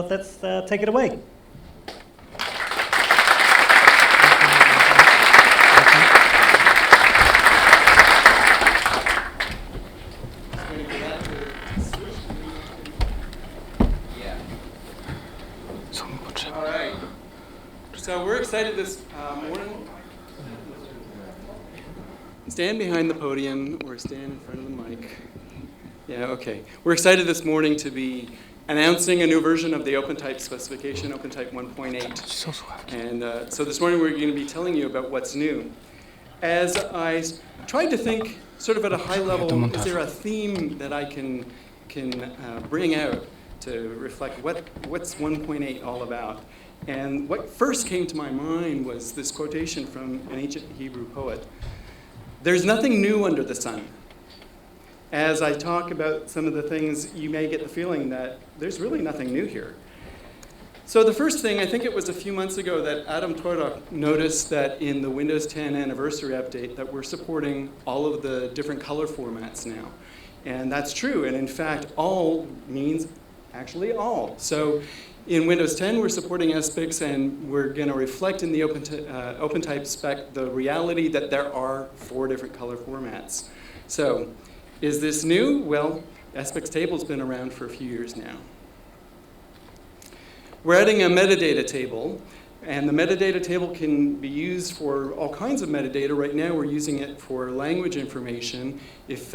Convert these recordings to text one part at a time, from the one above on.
let's take it away. All right. So we're excited this morning. Stand behind the podium or stand in front of the mic. Yeah, okay. We're excited this morning to be announcing a new version of the OpenType specification, OpenType 1.8. And so this morning we're going to be telling you about what's new. As I tried to think sort of at a high level, is there a theme that I can bring out to reflect what's 1.8 all about? And what first came to my mind was this quotation from an ancient Hebrew poet. There's nothing new under the sun. As I talk about some of the things, you may get the feeling that there's really nothing new here. So the first thing, I think it was a few months ago that Adam Torok noticed that in the Windows 10 anniversary update that we're supporting all of the different color formats now. And that's true, and in fact, all means actually all. So in Windows 10, we're supporting SPICs, and we're going to reflect in the OpenType spec the reality that there are 4 different color formats. So is this new? Well, SPICs table's been around for a few years now. We're adding a metadata table, and the metadata table can be used for all kinds of metadata. Right now, we're using it for language information. If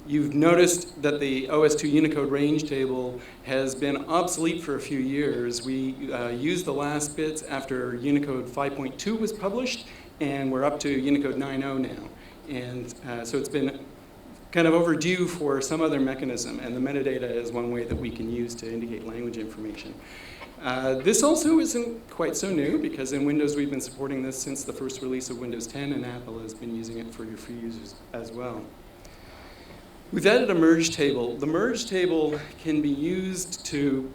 you've noticed that the OS2 Unicode range table has been obsolete for a few years. We used the last bits after Unicode 5.2 was published, and we're up to Unicode 9.0 now. And so it's been kind of overdue for some other mechanism, and the metadata is one way that we can use to indicate language information. This also isn't quite so new, because in Windows we've been supporting this since the first release of Windows 10, and Apple has been using it for your free users as well. We've added a merge table. The merge table can be used to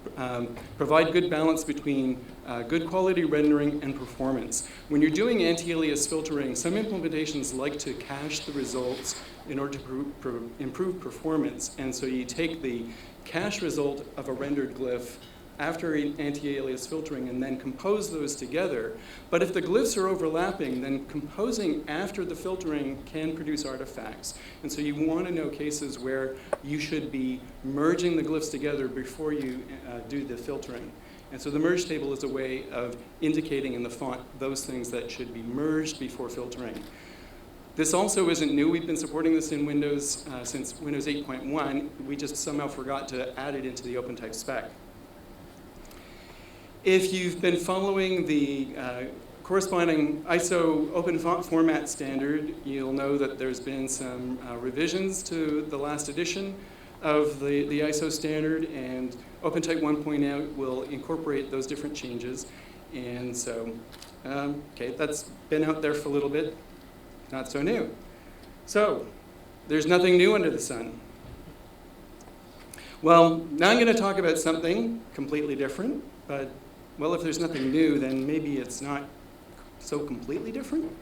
provide good balance between good quality rendering and performance. When you're doing anti-alias filtering, some implementations like to cache the results in order to improve performance. And so you take the cache result of a rendered glyph after anti-alias filtering and then compose those together. But if the glyphs are overlapping, then composing after the filtering can produce artifacts. And so you want to know cases where you should be merging the glyphs together before you do the filtering. And so the merge table is a way of indicating in the font those things that should be merged before filtering. This also isn't new. We've been supporting this in Windows since Windows 8.1. We just somehow forgot to add it into the OpenType spec. If you've been following the corresponding ISO open font format standard, you'll know that there's been some revisions to the last edition of the ISO standard, and OpenType 1.0 will incorporate those different changes. And so, okay, that's been out there for a little bit. Not so new. So, there's nothing new under the sun. Well, now I'm going to talk about something completely different, but well, if there's nothing new, then maybe it's not so completely different.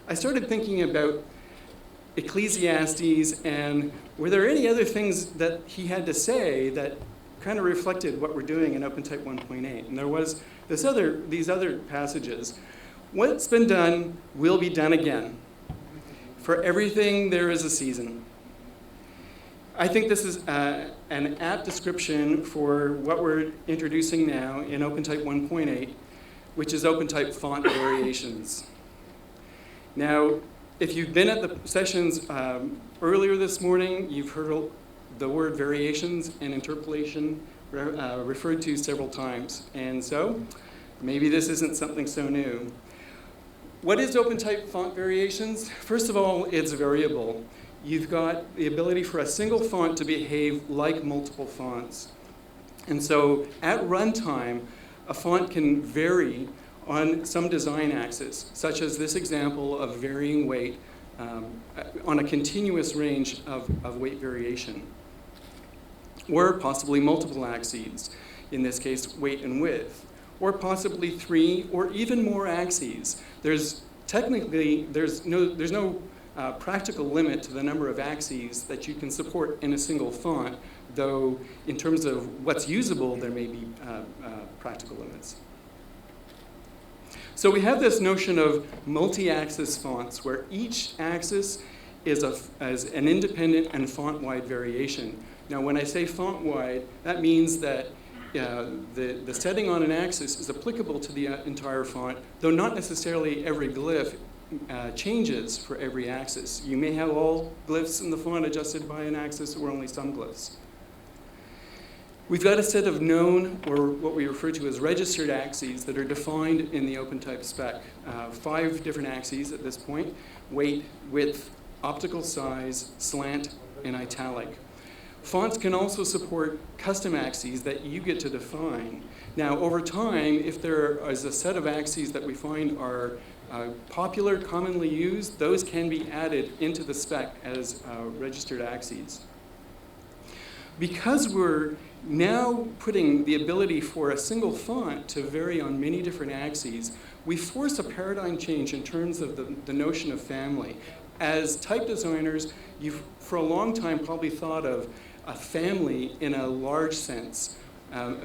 I started thinking about Ecclesiastes, and were there any other things that he had to say that kind of reflected what we're doing in OpenType 1.8? And there was these other passages. What's been done will be done again. For everything there is a season. I think this is an apt description for what we're introducing now in OpenType 1.8, which is OpenType font variations. Now, if you've been at the sessions earlier this morning, you've heard the word variations and interpolation referred to several times. And so, maybe this isn't something so new. What is OpenType font variations? First of all, it's variable. You've got the ability for a single font to behave like multiple fonts. And so at runtime, a font can vary on some design axis, such as this example of varying weight on a continuous range of weight variation. Or possibly multiple axes, in this case, weight and width. Or possibly 3 or even more axes. There's no practical limit to the number of axes that you can support in a single font, though in terms of what's usable, there may be practical limits. So we have this notion of multi-axis fonts, where each axis is an independent and font-wide variation. Now, when I say font-wide, that means that the setting on an axis is applicable to the entire font, though not necessarily every glyph changes for every axis. You may have all glyphs in the font adjusted by an axis, or only some glyphs. We've got a set of known, or what we refer to as registered axes, that are defined in the OpenType spec. 5 different axes at this point: weight, width, optical size, slant, and italic. Fonts can also support custom axes that you get to define. Now, over time, if there is a set of axes that we find are popular, commonly used, those can be added into the spec as registered axes. Because we're now putting the ability for a single font to vary on many different axes, we force a paradigm change in terms of the notion of family. As type designers, you've for a long time probably thought of a family in a large sense,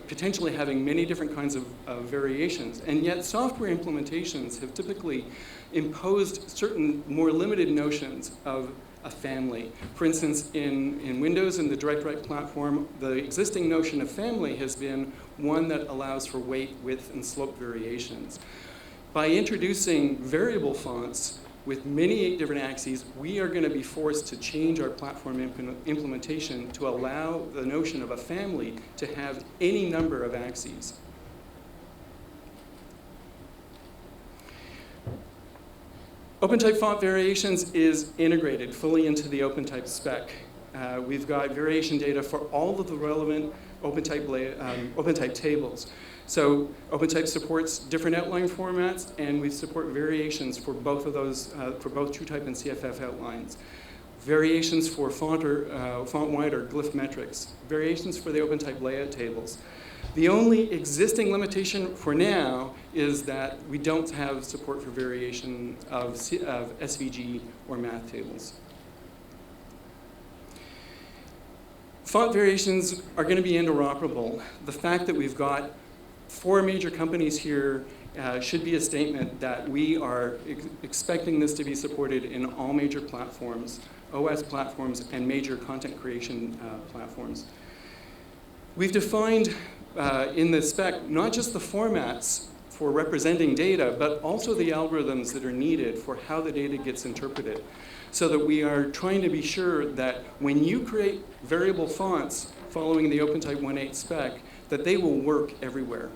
potentially having many different kinds of variations. And yet software implementations have typically imposed certain more limited notions of a family. For instance, in Windows and the Direct Write platform, the existing notion of family has been one that allows for weight, width, and slope variations. By introducing variable fonts with many different axes, we are going to be forced to change our platform implementation to allow the notion of a family to have any number of axes. OpenType font variations is integrated fully into the OpenType spec. We've got variation data for all of the relevant OpenType tables. So OpenType supports different outline formats, and we support variations for both of those, for both TrueType and CFF outlines. Variations for font wide or glyph metrics. Variations for the OpenType layout tables. The only existing limitation for now is that we don't have support for variation of SVG or math tables. Font variations are going to be interoperable. The fact that we've got 4 major companies here should be a statement that we are expecting this to be supported in all major platforms, OS platforms, and major content creation platforms. We've defined in the spec not just the formats for representing data, but also the algorithms that are needed for how the data gets interpreted, so that we are trying to be sure that when you create variable fonts following the OpenType 1.8 spec, that they will work everywhere.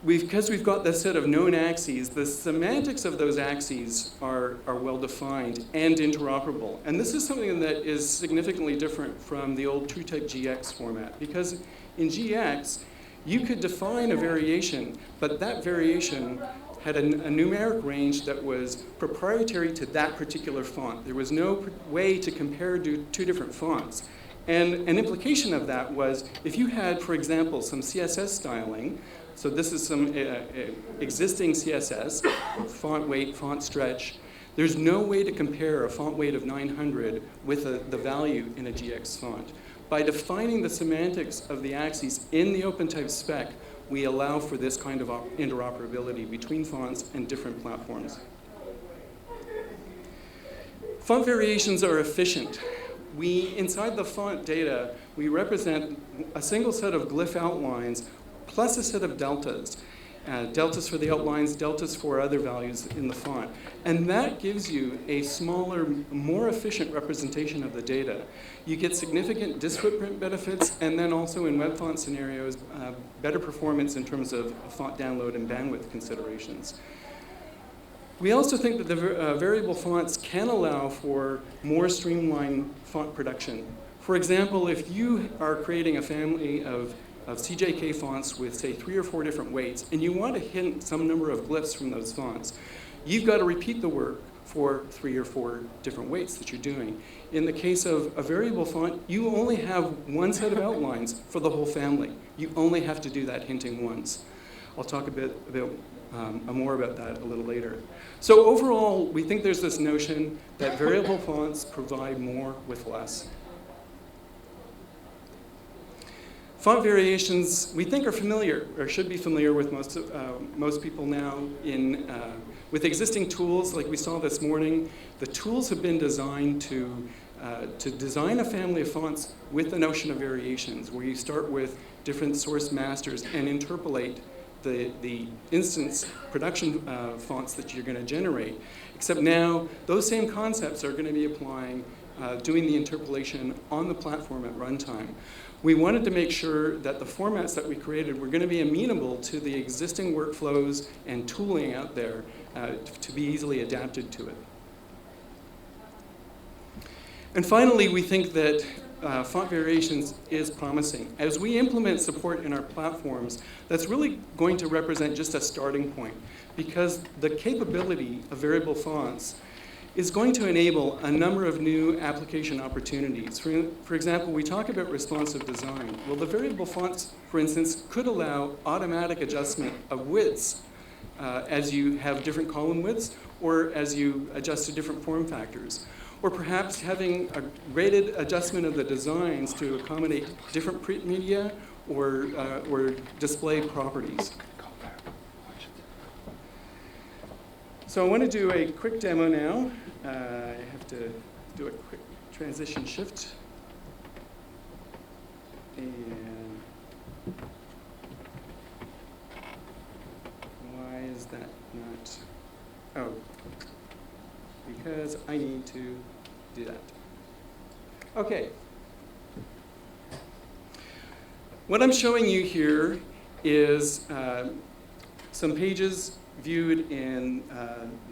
Because we've got this set of known axes, the semantics of those axes are well defined and interoperable. And this is something that is significantly different from the old TrueType GX format, because in GX, you could define a variation, but that variation had a numeric range that was proprietary to that particular font. There was no way to compare two different fonts. And an implication of that was, if you had, for example, some CSS styling, so this is some existing CSS, font weight, font stretch, there's no way to compare a font weight of 900 with the value in a GX font. By defining the semantics of the axes in the OpenType spec, we allow for this kind of interoperability between fonts and different platforms. Font variations are efficient. Inside the font data, we represent a single set of glyph outlines plus a set of deltas. Deltas for the outlines, deltas for other values in the font. And that gives you a smaller, more efficient representation of the data. You get significant disk footprint benefits, and then also in web font scenarios, better performance in terms of font download and bandwidth considerations. We also think that the variable fonts can allow for more streamlined font production. For example, if you are creating a family of CJK fonts with, say, 3 or 4 different weights, and you want to hint some number of glyphs from those fonts, you've got to repeat the work for 3 or 4 different weights that you're doing. In the case of a variable font, you only have one set of outlines for the whole family. You only have to do that hinting once. I'll talk a bit more about that a little later. So overall, we think there's this notion that variable fonts provide more with less. Font variations, we think, are familiar, or should be familiar with most people now. With existing tools, like we saw this morning, the tools have been designed to design a family of fonts with the notion of variations, where you start with different source masters and interpolate the instance production fonts that you're going to generate. Except now, those same concepts are going to be applying, doing the interpolation on the platform at runtime. We wanted to make sure that the formats that we created were going to be amenable to the existing workflows and tooling out there to be easily adapted to it. And finally, we think that font variations is promising. As we implement support in our platforms, that's really going to represent just a starting point, because the capability of variable fonts is going to enable a number of new application opportunities. For example, we talk about responsive design. Well, the variable fonts, for instance, could allow automatic adjustment of widths as you have different column widths, or as you adjust to different form factors. Or perhaps having a graded adjustment of the designs to accommodate different print media or display properties. So I want to do a quick demo now. I have to do a quick transition shift. And why is that not? Oh, because I need to do that. Okay. What I'm showing you here is some pages viewed in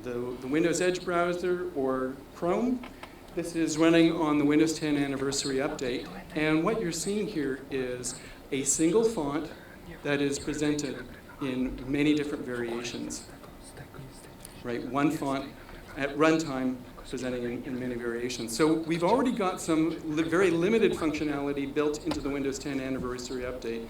the Windows Edge browser or Chrome. This is running on the Windows 10 anniversary update. And what you're seeing here is a single font that is presented in many different variations. Right, one font at runtime presenting in many variations. So we've already got some very limited functionality built into the Windows 10 anniversary update.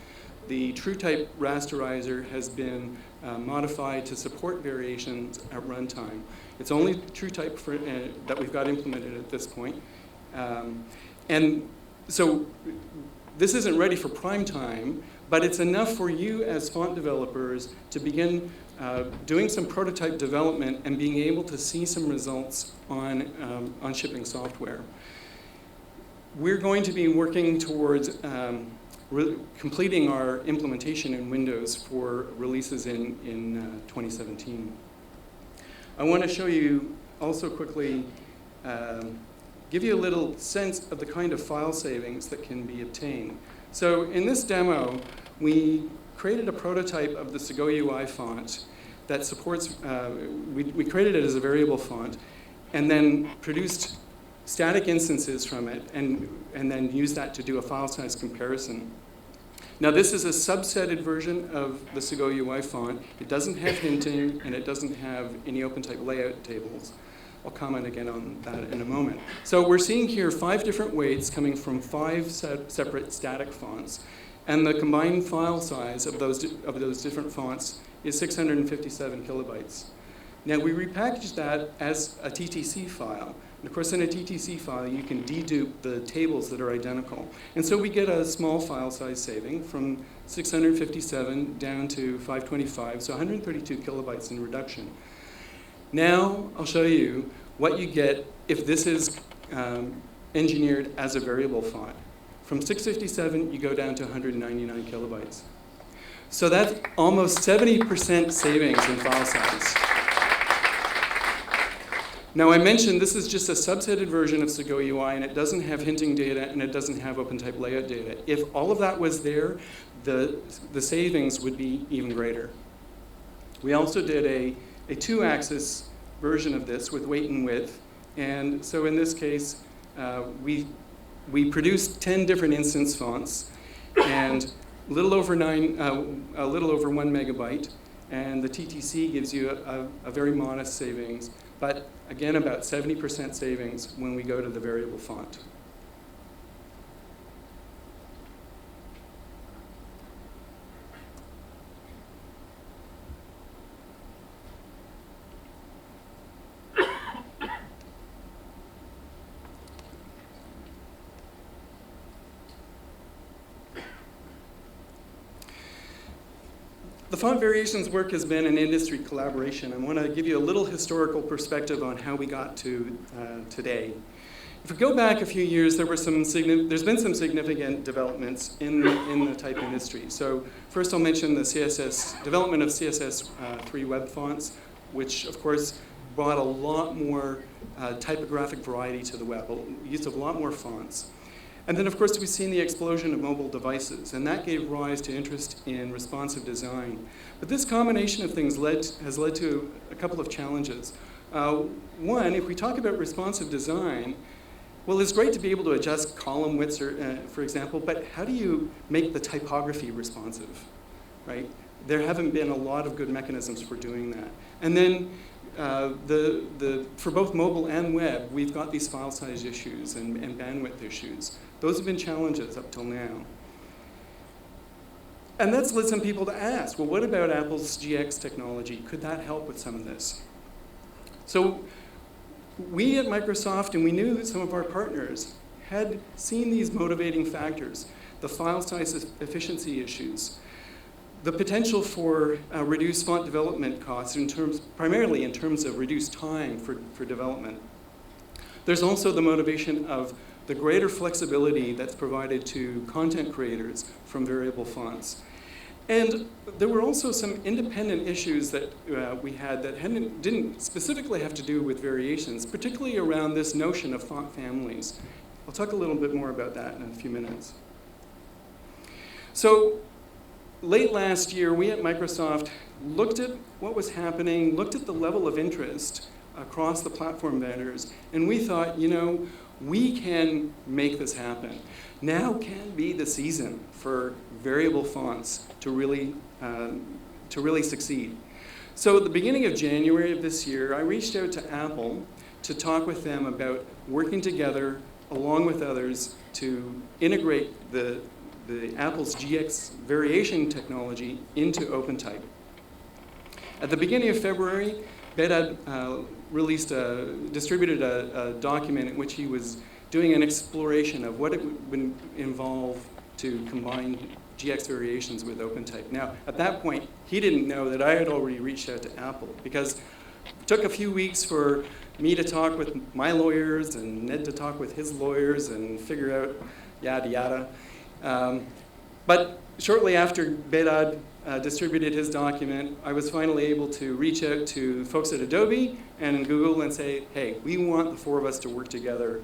The TrueType rasterizer has been modified to support variations at runtime. It's only TrueType that we've got implemented at this point. And so this isn't ready for prime time, but it's enough for you as font developers to begin doing some prototype development and being able to see some results on shipping software. We're going to be working towards completing our implementation in Windows for releases in 2017. I want to show you also quickly, give you a little sense of the kind of file savings that can be obtained. So in this demo, we created a prototype of the SigoUI font that supports, we created it as a variable font, and then produced static instances from it, and then use that to do a file size comparison. Now this is a subsetted version of the SigoUI font. It doesn't have hinting, and it doesn't have any OpenType layout tables. I'll comment again on that in a moment. So we're seeing here 5 different weights coming from 5 separate static fonts, and the combined file size of those different fonts is 657 kilobytes. Now we repackaged that as a TTC file. And of course, in a TTC file, you can dedupe the tables that are identical. And so we get a small file size saving from 657 down to 525, so 132 kilobytes in reduction. Now I'll show you what you get if this is engineered as a variable font. From 657, you go down to 199 kilobytes. So that's almost 70% savings in file size. Now I mentioned this is just a subsetted version of SigoUI, and it doesn't have hinting data, and it doesn't have OpenType layout data. If all of that was there, the savings would be even greater. We also did a 2-axis version of this with weight and width. And so in this case, we produced 10 different instance fonts, and a little over 1 megabyte. And the TTC gives you a very modest savings, but again, about 70% savings when we go to the variable font. The font variations work has been an industry collaboration. I want to give you a little historical perspective on how we got to today. If we go back a few years, there's been some significant developments in the type industry. So first I'll mention the development of Css3 Web Fonts, which of course brought a lot more typographic variety to the web, use of a lot more fonts. And then, of course, we've seen the explosion of mobile devices, and that gave rise to interest in responsive design. But this combination of things has led to a couple of challenges. One, if we talk about responsive design, well, it's great to be able to adjust column widths, for example, but how do you make the typography responsive, right? There haven't been a lot of good mechanisms for doing that. And then, for both mobile and web, we've got these file size issues and bandwidth issues. Those have been challenges up till now. And that's led some people to ask, well, what about Apple's GX technology? Could that help with some of this? So we at Microsoft, and we knew that some of our partners, had seen these motivating factors, the file size efficiency issues, the potential for reduced font development costs, primarily in terms of reduced time for development. There's also the motivation of the greater flexibility that's provided to content creators from variable fonts. And there were also some independent issues that we had that didn't specifically have to do with variations, particularly around this notion of font families. I'll talk a little bit more about that in a few minutes. So, late last year, we at Microsoft looked at what was happening, looked at the level of interest across the platform vendors, and we thought, you know, we can make this happen. Now can be the season for variable fonts to really succeed. So at the beginning of January of this year, I reached out to Apple to talk with them about working together along with others to integrate the Apple's GX variation technology into OpenType. At the beginning of February, Behdad distributed a document in which he was doing an exploration of what it would involve to combine GX variations with OpenType. Now, at that point, he didn't know that I had already reached out to Apple, because it took a few weeks for me to talk with my lawyers and Ned to talk with his lawyers and figure out yada yada. But shortly after Behdad distributed his document, I was finally able to reach out to folks at Adobe and Google and say, hey, we want the four of us to work together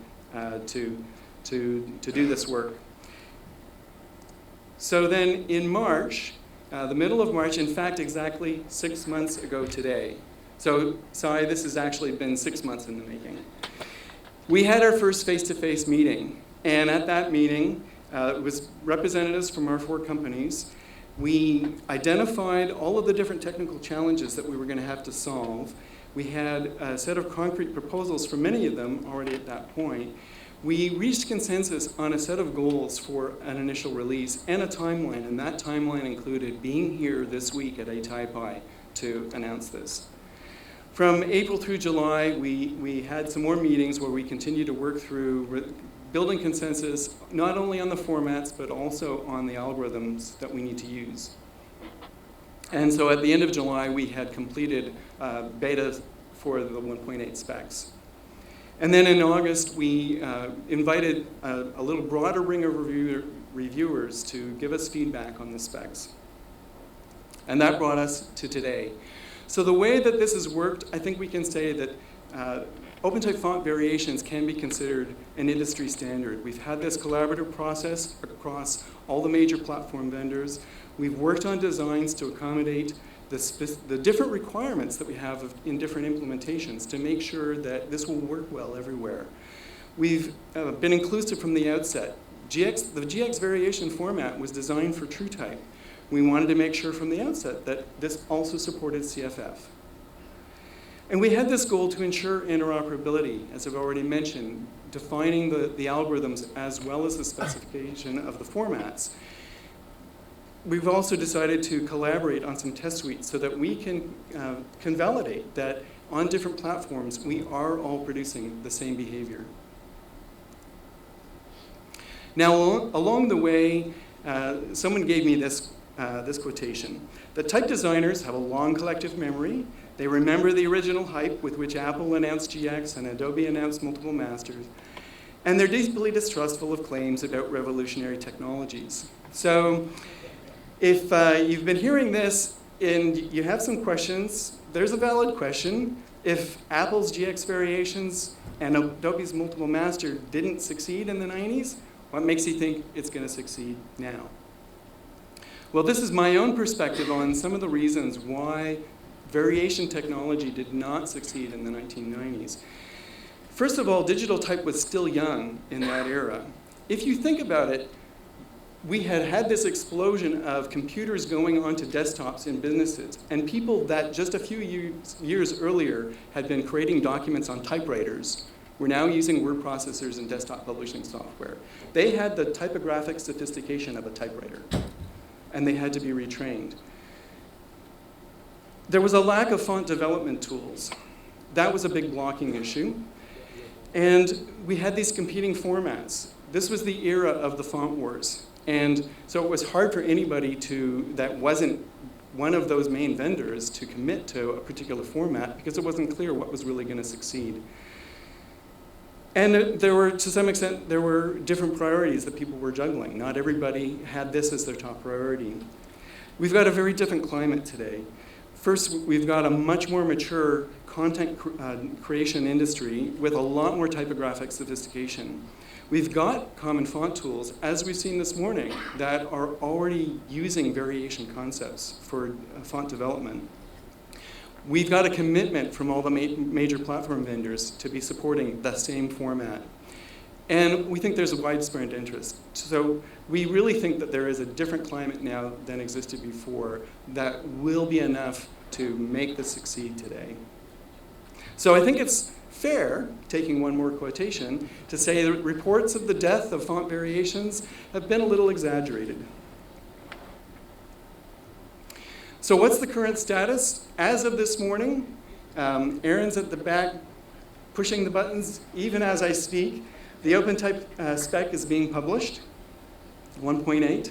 to do this work. So then in March, the middle of March, in fact, exactly 6 months ago today. So sorry, this has actually been 6 months in the making. We had our first face-to-face meeting, and at that meeting, it was representatives from our four companies. We identified all of the different technical challenges that we were going to have to solve. We had a set of concrete proposals for many of them already at that point. We reached consensus on a set of goals for an initial release and a timeline, and that timeline included being here this week at ATypI to announce this. From April through July, we had some more meetings where we continued to work through building consensus, not only on the formats, but also on the algorithms that we need to use. And so at the end of July, we had completed beta for the 1.8 specs. And then in August, we invited a little broader ring of reviewers to give us feedback on the specs. And that brought us to today. So the way that this has worked, I think we can say that OpenType font variations can be considered an industry standard. We've had this collaborative process across all the major platform vendors. We've worked on designs to accommodate the different requirements that we have in different implementations to make sure that this will work well everywhere. We've been inclusive from the outset. The GX variation format was designed for TrueType. We wanted to make sure from the outset that this also supported CFF. And we had this goal to ensure interoperability, as I've already mentioned, defining the algorithms as well as the specification of the formats. We've also decided to collaborate on some test suites so that we can validate that on different platforms we are all producing the same behavior. Now, along the way, someone gave me this this quotation. The type designers have a long collective memory. They remember the original hype with which Apple announced GX and Adobe announced multiple masters. And they're deeply distrustful of claims about revolutionary technologies. So if you've been hearing this and you have some questions, there's a valid question. If Apple's GX variations and Adobe's multiple master didn't succeed in the 90s, what makes you think it's going to succeed now? Well, this is my own perspective on some of the reasons why variation technology did not succeed in the 1990s. First of all, digital type was still young in that era. If you think about it, we had had this explosion of computers going onto desktops in businesses, and people that just a few years earlier had been creating documents on typewriters were now using word processors and desktop publishing software. They had the typographic sophistication of a typewriter, and they had to be retrained. There was a lack of font development tools. That was a big blocking issue. And we had these competing formats. This was the era of the font wars. And so it was hard for anybody that wasn't one of those main vendors to commit to a particular format because it wasn't clear what was really going to succeed. And there were, to some extent, there were different priorities that people were juggling. Not everybody had this as their top priority. We've got a very different climate today. First, we've got a much more mature content creation industry with a lot more typographic sophistication. We've got common font tools, as we've seen this morning, that are already using variation concepts for font development. We've got a commitment from all the major platform vendors to be supporting the same format. And we think there's a widespread interest. So we really think that there is a different climate now than existed before that will be enough to make this succeed today. So I think it's fair, taking one more quotation, to say that reports of the death of font variations have been a little exaggerated. So what's the current status? As of this morning, Aaron's at the back pushing the buttons even as I speak. The OpenType spec is being published, 1.8.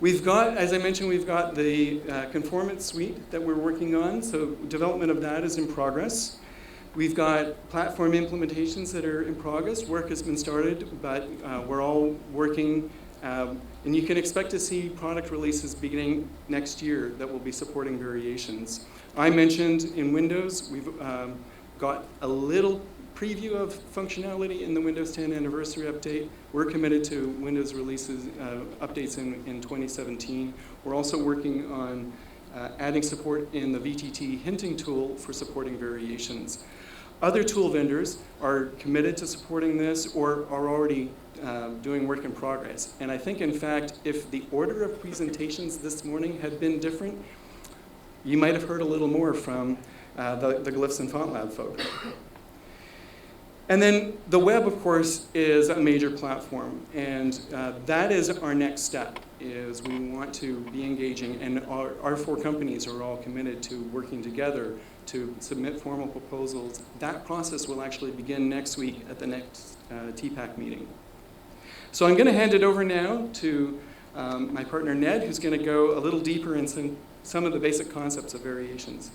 We've got, as I mentioned, we've got the conformance suite that we're working on, so development of that is in progress. We've got platform implementations that are in progress. Work has been started, but we're all working, and you can expect to see product releases beginning next year that will be supporting variations. I mentioned in Windows, we've got a little preview of functionality in the Windows 10 anniversary update. We're committed to Windows releases, updates in 2017. We're also working on adding support in the VTT hinting tool for supporting variations. Other tool vendors are committed to supporting this or are already doing work in progress. And I think, in fact, if the order of presentations this morning had been different, you might have heard a little more from the Glyphs and Font Lab folks. And then the web, of course, is a major platform. And that is our next step, is we want to be engaging. And our four companies are all committed to working together to submit formal proposals. That process will actually begin next week at the next TPAC meeting. So I'm going to hand it over now to my partner, Ned, who's going to go a little deeper in some of the basic concepts of variations.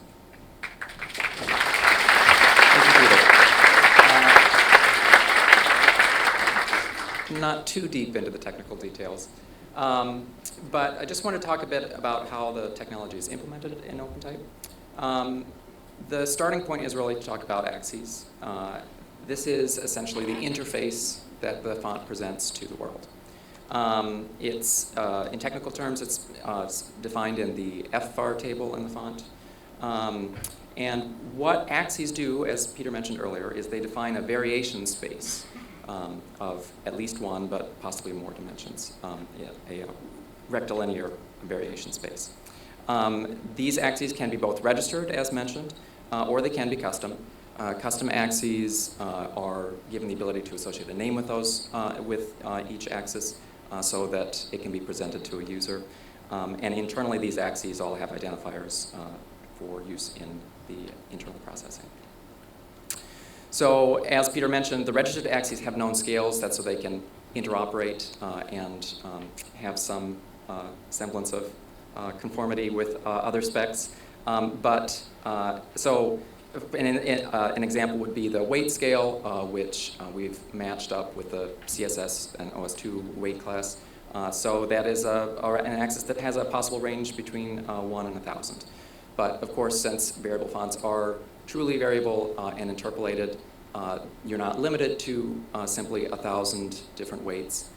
Not too deep into the technical details, but I just want to talk a bit about how the technology is implemented in OpenType. The starting point is really to talk about axes. This is essentially the interface that the font presents to the world. In technical terms, it's defined in the FFAR table in the font. And what axes do, as Peter mentioned earlier, is they define a variation space of at least one, but possibly more dimensions, a rectilinear variation space. These axes can be both registered, as mentioned, or they can be custom. Custom axes are given the ability to associate a name with those, with each axis, so that it can be presented to a user. And internally, these axes all have identifiers for use in the internal processing. So, as Peter mentioned, the registered axes have known scales, that's so they can interoperate and have some semblance of conformity with other specs. So an example would be the weight scale, which we've matched up with the CSS and OS2 weight class. So that is an axis that has a possible range between 1 and 1,000. But of course, since variable fonts are truly variable and interpolated, you're not limited to simply 1,000 different weights.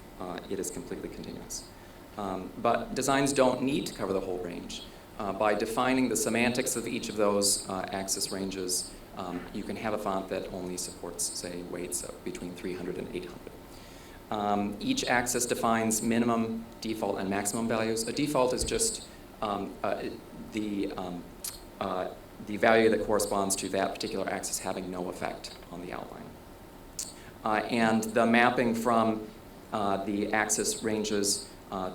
It is completely continuous. But designs don't need to cover the whole range. By defining the semantics of each of those axis ranges, you can have a font that only supports, say, weights of between 300 and 800. Each axis defines minimum, default, and maximum values. A default is just the value that corresponds to that particular axis having no effect on the outline. And the mapping from the axis ranges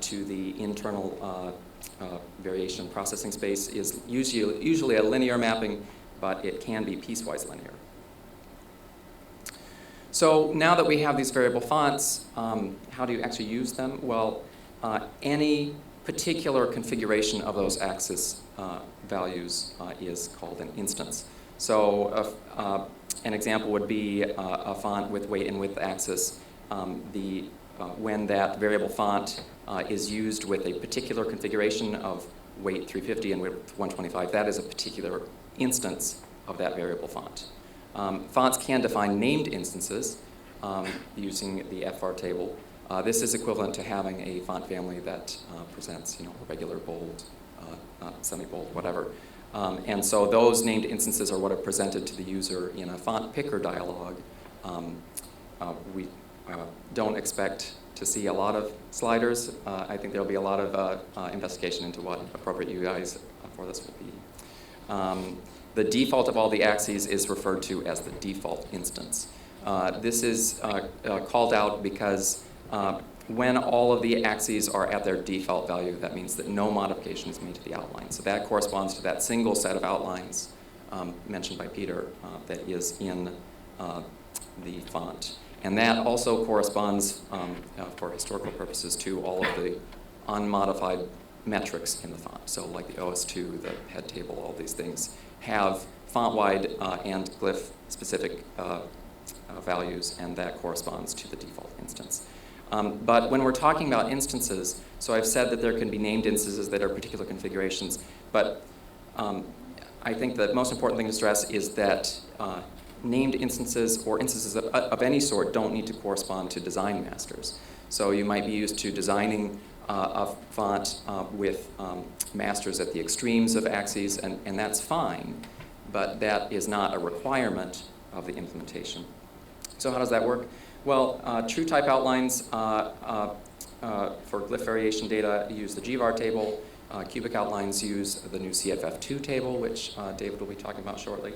to the internal variation processing space is usually a linear mapping, but it can be piecewise linear. So now that we have these variable fonts, how do you actually use them? Well, any particular configuration of those axis values is called an instance. So an example would be a font with weight and width axis. When that variable font is used with a particular configuration of weight 350 and width 125, that is a particular instance of that variable font. Fonts can define named instances using the FR table. This is equivalent to having a font family that presents, a regular, bold, semi-bold, whatever. And so those named instances are what are presented to the user in a font picker dialog. We don't expect to see a lot of sliders. I think there'll be a lot of investigation into what appropriate UIs for this will be. The default of all the axes is referred to as the default instance. This is called out because when all of the axes are at their default value, that means that no modification is made to the outline. So that corresponds to that single set of outlines mentioned by Peter that is in the font. And that also corresponds, for historical purposes, to all of the unmodified metrics in the font. So like the OS2, the head table, all these things have font-wide and glyph-specific values, and that corresponds to the default instance. But when we're talking about instances, so I've said that there can be named instances that are particular configurations, but I think the most important thing to stress is that named instances or instances of any sort don't need to correspond to design masters. So you might be used to designing a font with masters at the extremes of axes, and that's fine, but that is not a requirement of the implementation. So how does that work? Well, true type outlines for glyph variation data use the GVAR table. Cubic outlines use the new CFF2 table, which David will be talking about shortly.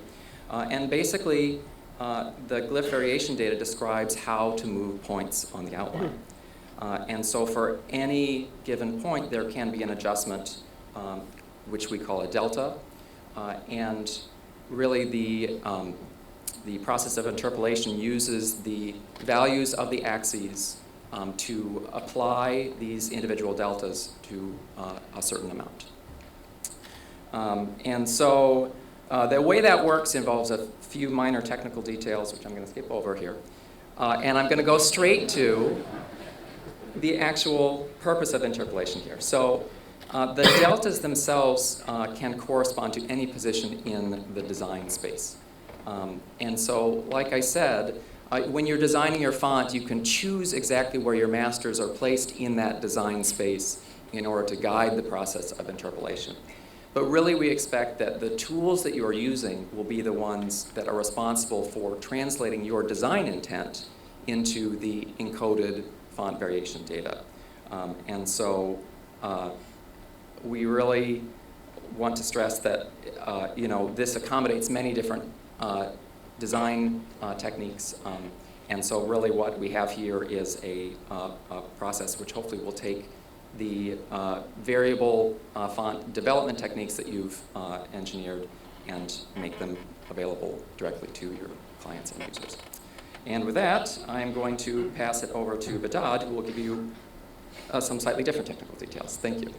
And basically, the glyph variation data describes how to move points on the outline. And so for any given point, there can be an adjustment, which we call a delta. And really, the process of interpolation uses the values of the axes to apply these individual deltas to a certain amount. And so the way that works involves a few minor technical details, which I'm going to skip over here. And I'm going to go straight to the actual purpose of interpolation here. So the deltas themselves can correspond to any position in the design space. And so, like I said, when you're designing your font, you can choose exactly where your masters are placed in that design space in order to guide the process of interpolation. But really, we expect that the tools that you are using will be the ones that are responsible for translating your design intent into the encoded font variation data. And so we really want to stress that this accommodates many different design techniques. And so really what we have here is a process which hopefully will take the variable font development techniques that you've engineered and make them available directly to your clients and users. And with that, I'm going to pass it over to Behdad, who will give you some slightly different technical details. Thank you.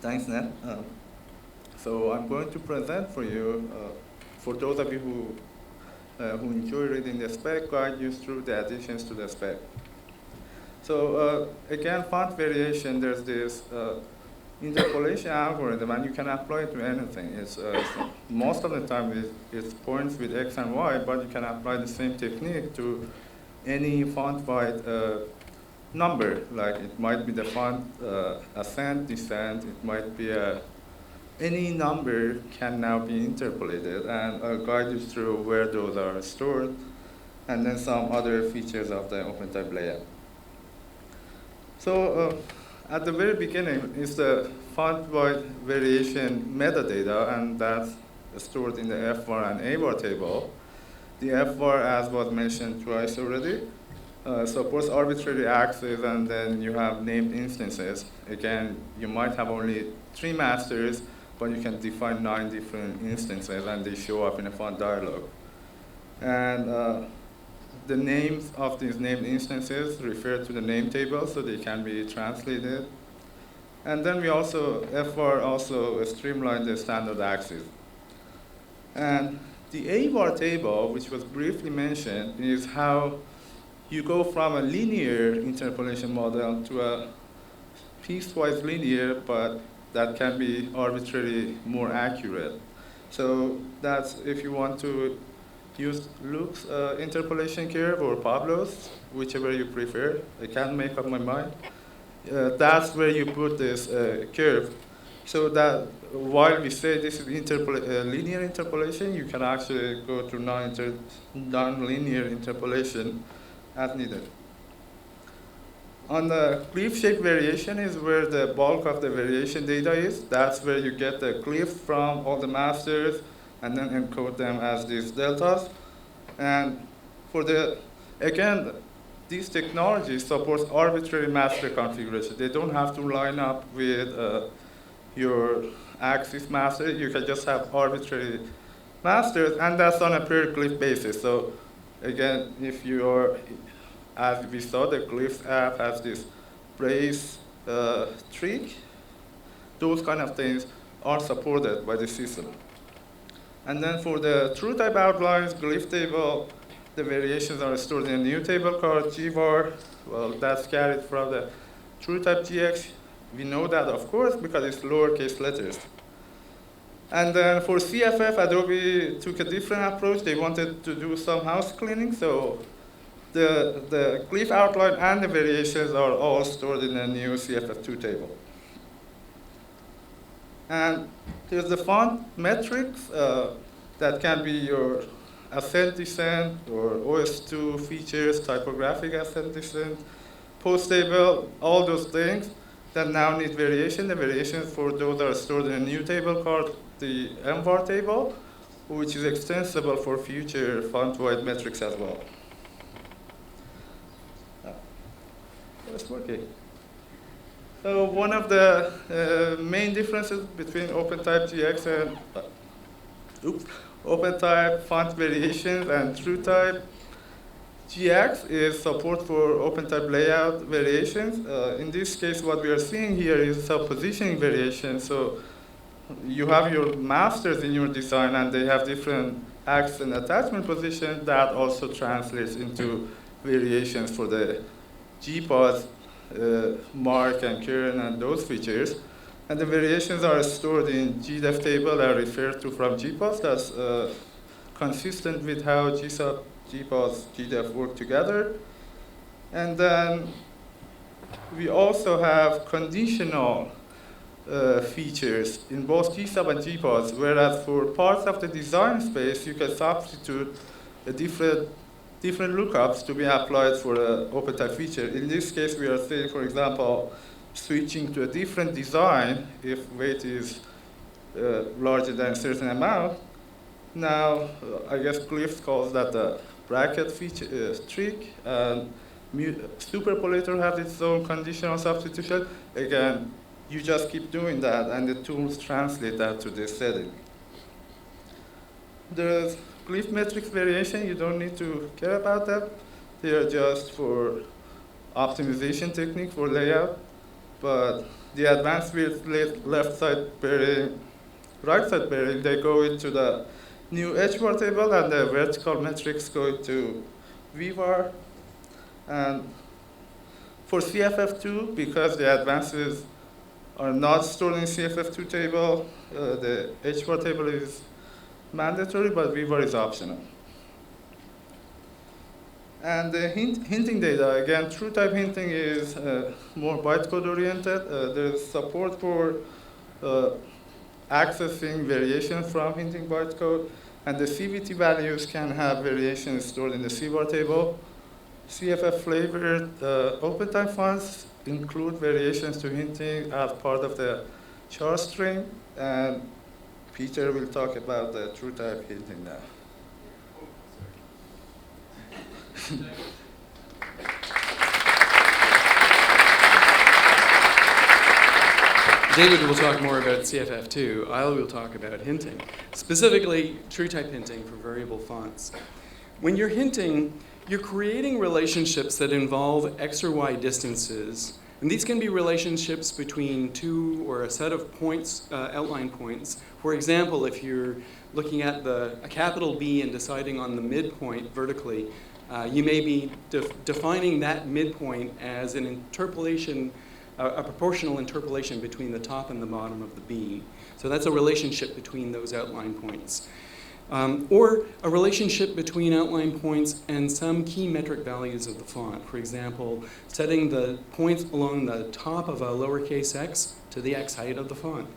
Thanks, Ned. So I'm going to present for you, for those of you who enjoy reading the spec, guide you through the additions to the spec. So again, font variation, there's this interpolation algorithm, and you can apply it to anything. It's, most of the time it points with X and Y, but you can apply the same technique to any font-wide number. Like it might be the font ascent, descent, it might be any number can now be interpolated, and I'll guide you through where those are stored, and then some other features of the OpenType layout. So at the very beginning is the font-wide variation metadata, and that's stored in the fvar and avar table. The fvar, as was mentioned twice already, supports arbitrary access, and then you have named instances. Again, you might have only 3 masters, but you can define 9 different instances, and they show up in a font dialog. And the names of these named instances refer to the name table, so they can be translated. And then we also, fvar also streamlined the standard access. And the avar table, which was briefly mentioned, is how you go from a linear interpolation model to a piecewise linear, but that can be arbitrarily more accurate. So that's if you want to use Luke's interpolation curve or Pablo's, whichever you prefer. I can't make up my mind. That's where you put this curve. So that while we say this is linear interpolation, you can actually go to non-linear interpolation as needed. On the glyph shape variation is where the bulk of the variation data is. That's where you get the glyphs from all the masters and then encode them as these deltas. And for the, again, these technologies supports arbitrary master configuration. They don't have to line up with your axis master. You can just have arbitrary masters, and that's on a per glyph basis. So again, if you are, as we saw, the Glyphs app has this brace trick. Those kind of things are supported by the system. And then for the true type outlines, glyph table, the variations are stored in a new table called gvar. Well, that's carried from the true type gx. We know that, of course, because it's lowercase letters. And then for CFF, Adobe took a different approach. They wanted to do some house cleaning, so the glyph outline and the variations are all stored in a new CFF2 table. And there's the font metrics that can be your ascent, descent, or OS2 features, typographic ascent, descent, post table, all those things that now need variation. The variations for those are stored in a new table called the mvar table, which is extensible for future font-wide metrics as well. It's working. So one of the main differences between OpenType GX and OpenType font variations and TrueType GX is support for OpenType layout variations. In this case, what we are seeing here is subpositioning variation. So you have your masters in your design, and they have different axis and attachment positions. That also translates into variations for the GPOS, mark and kern and those features. And the variations are stored in GDEF table I referred to from GPOS. That's consistent with how GSUB, GPOS, GDEF work together. And then we also have conditional features in both GSUB and GPOS, whereas for parts of the design space, you can substitute a different lookups to be applied for an OpenType feature. In this case, we are saying, for example, switching to a different design if weight is larger than a certain amount. Now, I guess Glyphs calls that the bracket feature trick, and Superpolator has its own conditional substitution. Again, you just keep doing that, and the tools translate that to this setting. There's glyph metrics variation. You don't need to care about that. They are just for optimization technique for layout. but the advanced with left side pairing, right side pairing, they go into the new hvar table, and the vertical metrics go to vvar. And for CFF2, because the advances are not stored in CFF2 table, the hvar table is mandatory, but vvar is optional. And the hinting data, again, true type hinting is more bytecode oriented. There's support for accessing variations from hinting bytecode, and the CVT values can have variations stored in the CVAR table. CFF flavored OpenType fonts include variations to hinting as part of the char string, and Peter will talk about the true type hinting now. David will talk more about CFF2. I will talk about hinting, specifically true type hinting for variable fonts. When you're hinting, you're creating relationships that involve x or y distances, and these can be relationships between two or a set of points, outline points. For example, if you're looking at a capital B and deciding on the midpoint vertically, you may be defining that midpoint as an interpolation, a proportional interpolation between the top and the bottom of the B. So that's a relationship between those outline points. Or a relationship between outline points and some key metric values of the font. For example, setting the points along the top of a lowercase x to the x height of the font.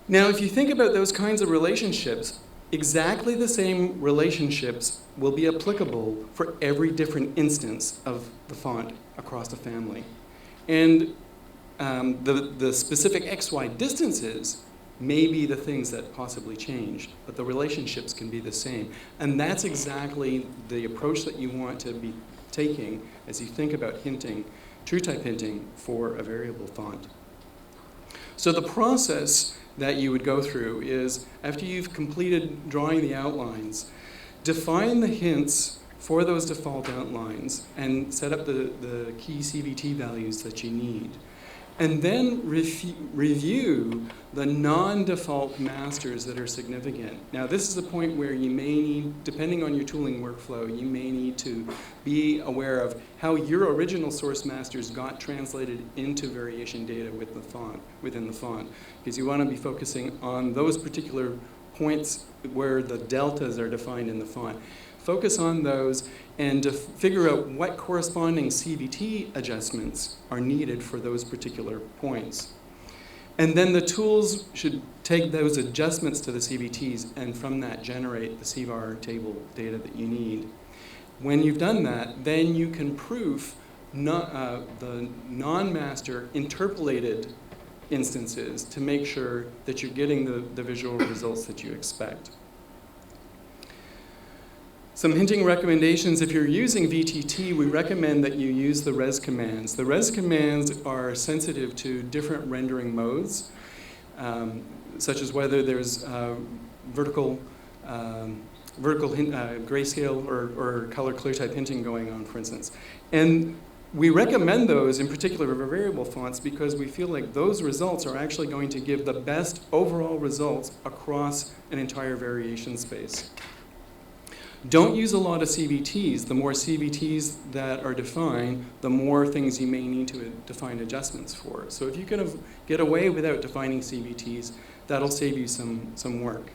Now, if you think about those kinds of relationships, exactly the same relationships will be applicable for every different instance of the font across the family. And the specific XY distances may be the things that possibly change, but the relationships can be the same. And that's exactly the approach that you want to be taking as you think about hinting, true type hinting for a variable font. So the process that you would go through is, after you've completed drawing the outlines, define the hints for those default outlines and set up the key CVT values that you need. And then review the non-default masters that are significant. Now, this is a point where you may need, depending on your tooling workflow, you may need to be aware of how your original source masters got translated into variation data with the font, within the font, because you want to be focusing on those particular points where the deltas are defined in the font. Focus on those and to figure out what corresponding CVT adjustments are needed for those particular points. And then the tools should take those adjustments to the CVTs and from that generate the CVAR table data that you need. When you've done that, then you can proof the non-master interpolated instances to make sure that you're getting the visual results that you expect. Some hinting recommendations: if you're using VTT, we recommend that you use the res commands. The res commands are sensitive to different rendering modes, such as whether there's vertical grayscale or color clear type hinting going on, for instance. And we recommend those in particular for variable fonts because we feel like those results are actually going to give the best overall results across an entire variation space. Don't use a lot of CVTs. The more CVTs that are defined, the more things you may need to define adjustments for. So if you can get away without defining CVTs, that'll save you some work.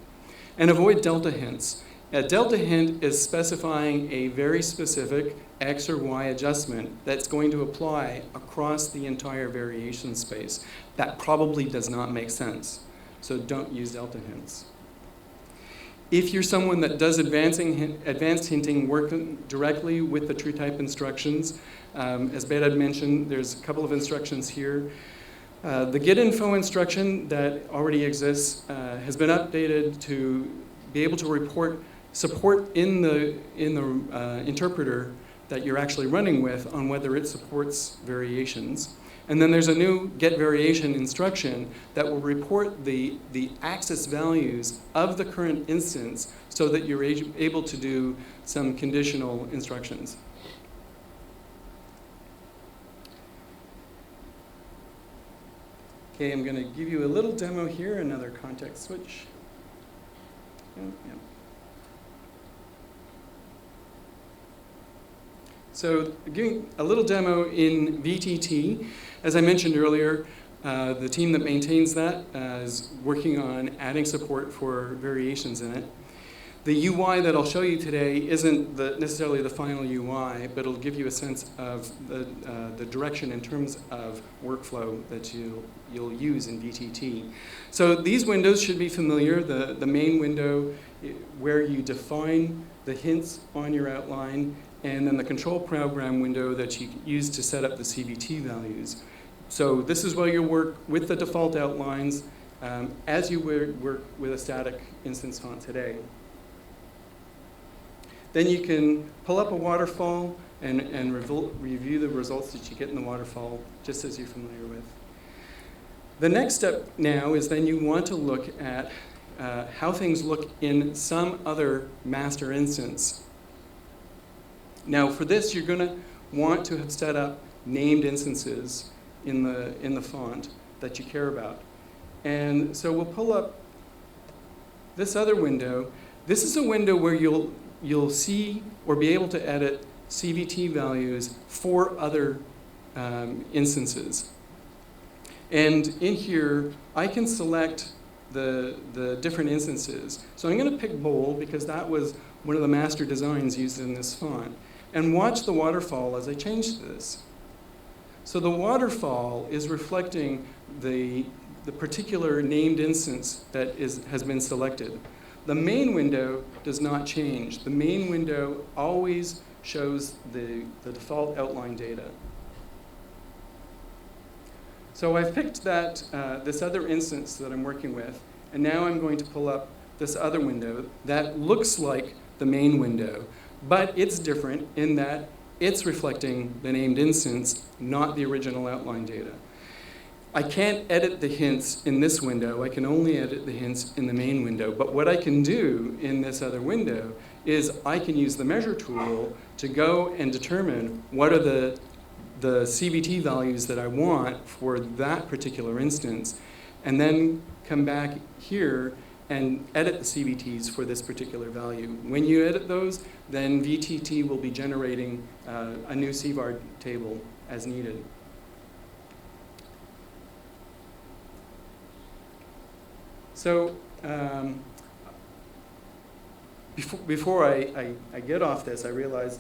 And avoid delta hints. A delta hint is specifying a very specific X or Y adjustment that's going to apply across the entire variation space. That probably does not make sense. So don't use delta hints. If you're someone that does advanced hinting, working directly with the true type instructions, as Behdad mentioned, there's a couple of instructions here. The get info instruction that already exists has been updated to be able to report support in the interpreter that you're actually running with on whether it supports variations. And then there's a new get variation instruction that will report the axis values of the current instance so that you're able to do some conditional instructions. Okay, I'm going to give you a little demo here, another context switch. Yeah. So giving a little demo in VTT. As I mentioned earlier, the team that maintains that is working on adding support for variations in it. The UI that I'll show you today isn't necessarily the final UI, but it'll give you a sense of the direction in terms of workflow that you'll use in VTT. So these windows should be familiar. The main window where you define the hints on your outline, and then the control program window that you use to set up the CVT values. So this is where you work with the default outlines as you would work with a static instance font today. Then you can pull up a waterfall and review the results that you get in the waterfall, just as you're familiar with. The next step now is then you want to look at how things look in some other master instance. Now for this, you're going to want to have set up named instances in the font that you care about. And so we'll pull up this other window. This is a window where you'll see or be able to edit CVT values for other instances. And in here, I can select the different instances. So I'm going to pick bold because that was one of the master designs used in this font. And watch the waterfall as I change this. So the waterfall is reflecting the particular named instance that has been selected. The main window does not change. The main window always shows the default outline data. So I've picked this other instance that I'm working with, and now I'm going to pull up this other window that looks like the main window, but it's different in that it's reflecting the named instance, not the original outline data. I can't edit the hints in this window. I can only edit the hints in the main window. But what I can do in this other window is I can use the measure tool to go and determine what are the CVT values that I want for that particular instance, and then come back here and edit the CVTs for this particular value. When you edit those, then VTT will be generating a new CVAR table as needed. So before I get off this, I realized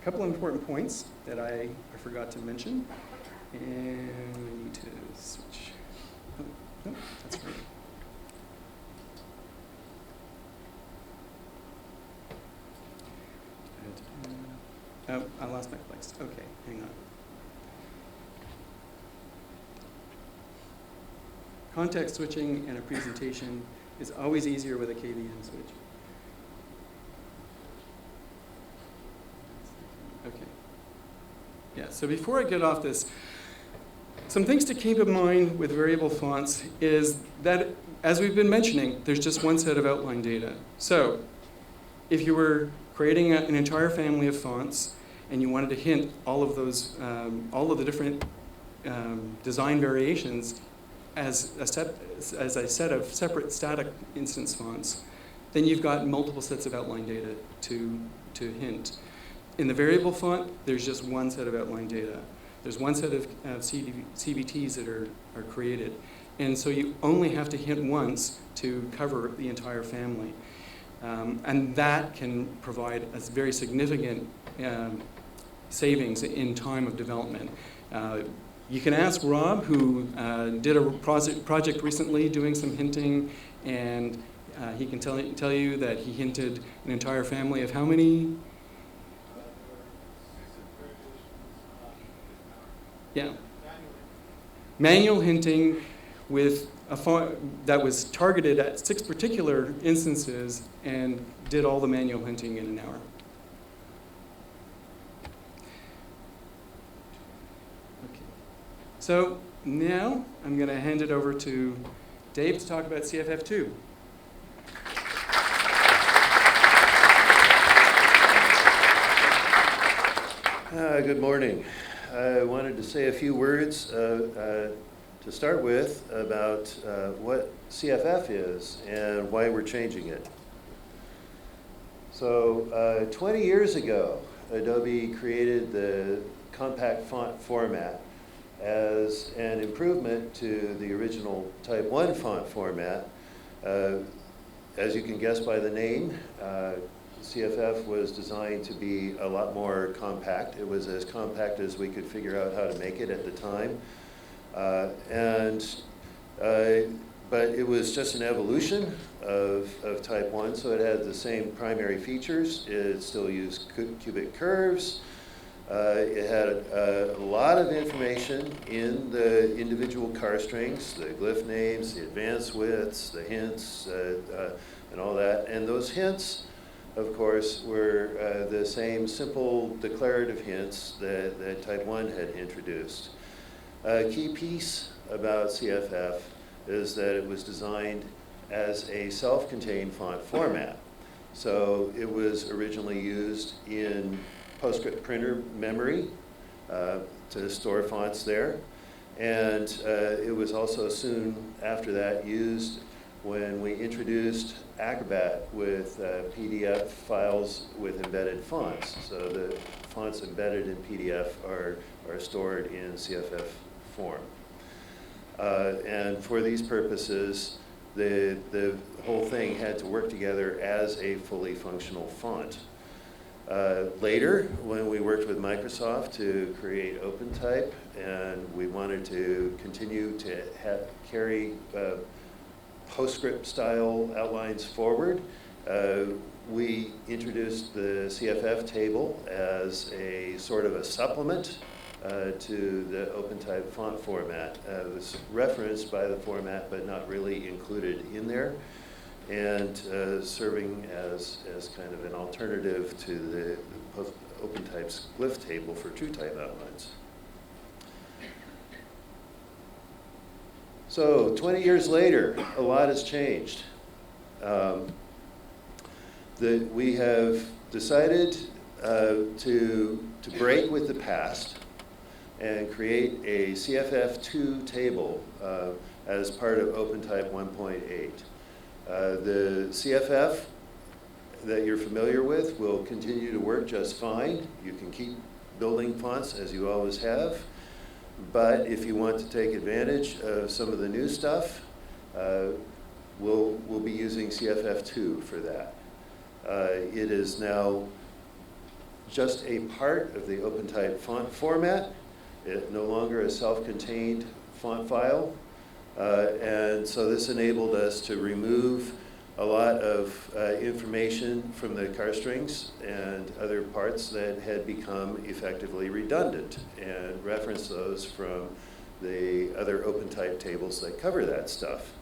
a couple of important points that I forgot to mention. And we need to switch. Oh, no, that's right. Oh, I lost my place. Okay, hang on. Context switching in a presentation is always easier with a KVM switch. Okay. Yeah, so before I get off this, some things to keep in mind with variable fonts is that, as we've been mentioning, there's just one set of outline data. So if you were creating an entire family of fonts and you wanted to hint all of those, all of the different design variations as a set of separate static instance fonts, then you've got multiple sets of outline data to hint. In the variable font, there's just one set of outline data. There's one set of CVTs that are created. And so you only have to hint once to cover the entire family. And that can provide a very significant savings in time of development. You can ask Rob, who did a project recently doing some hinting, and he can tell you that he hinted an entire family of how many? Yeah. Manual hinting with a font that was targeted at 6 particular instances and did all the manual hinting in an hour. Okay. So now I'm going to hand it over to Dave to talk about CFF2. Good morning. I wanted to say a few words to start with about what CFF is and why we're changing it. So 20 years ago, Adobe created the compact font format as an improvement to the original Type 1 font format. As you can guess by the name, CFF was designed to be a lot more compact. It was as compact as we could figure out how to make it at the time. But it was just an evolution of Type 1, so it had the same primary features. It still used cubic curves. It had a lot of information in the individual car strings, the glyph names, the advanced widths, the hints, and all that. And those hints, of course, were the same simple declarative hints that Type 1 had introduced. A key piece about CFF is that it was designed as a self-contained font format. So it was originally used in PostScript printer memory to store fonts there. And it was also soon after that used when we introduced Acrobat with PDF files with embedded fonts. So the fonts embedded in PDF are stored in CFF form. And for these purposes, the whole thing had to work together as a fully functional font. Later, when we worked with Microsoft to create OpenType, and we wanted to continue to carry PostScript style outlines forward, we introduced the CFF table as a sort of a supplement to the OpenType font format. It was referenced by the format, but not really included in there, and serving as kind of an alternative to the OpenType's glyph table for TrueType outlines. So 20 years later, a lot has changed. We have decided to break with the past and create a CFF2 table as part of OpenType 1.8. The CFF that you're familiar with will continue to work just fine. You can keep building fonts as you always have. But if you want to take advantage of some of the new stuff, we'll be using CFF2 for that. It is now just a part of the OpenType font format. It's no longer a self-contained font file. And so this enabled us to remove a lot of information from the car strings and other parts that had become effectively redundant, and reference those from the other OpenType tables that cover that stuff.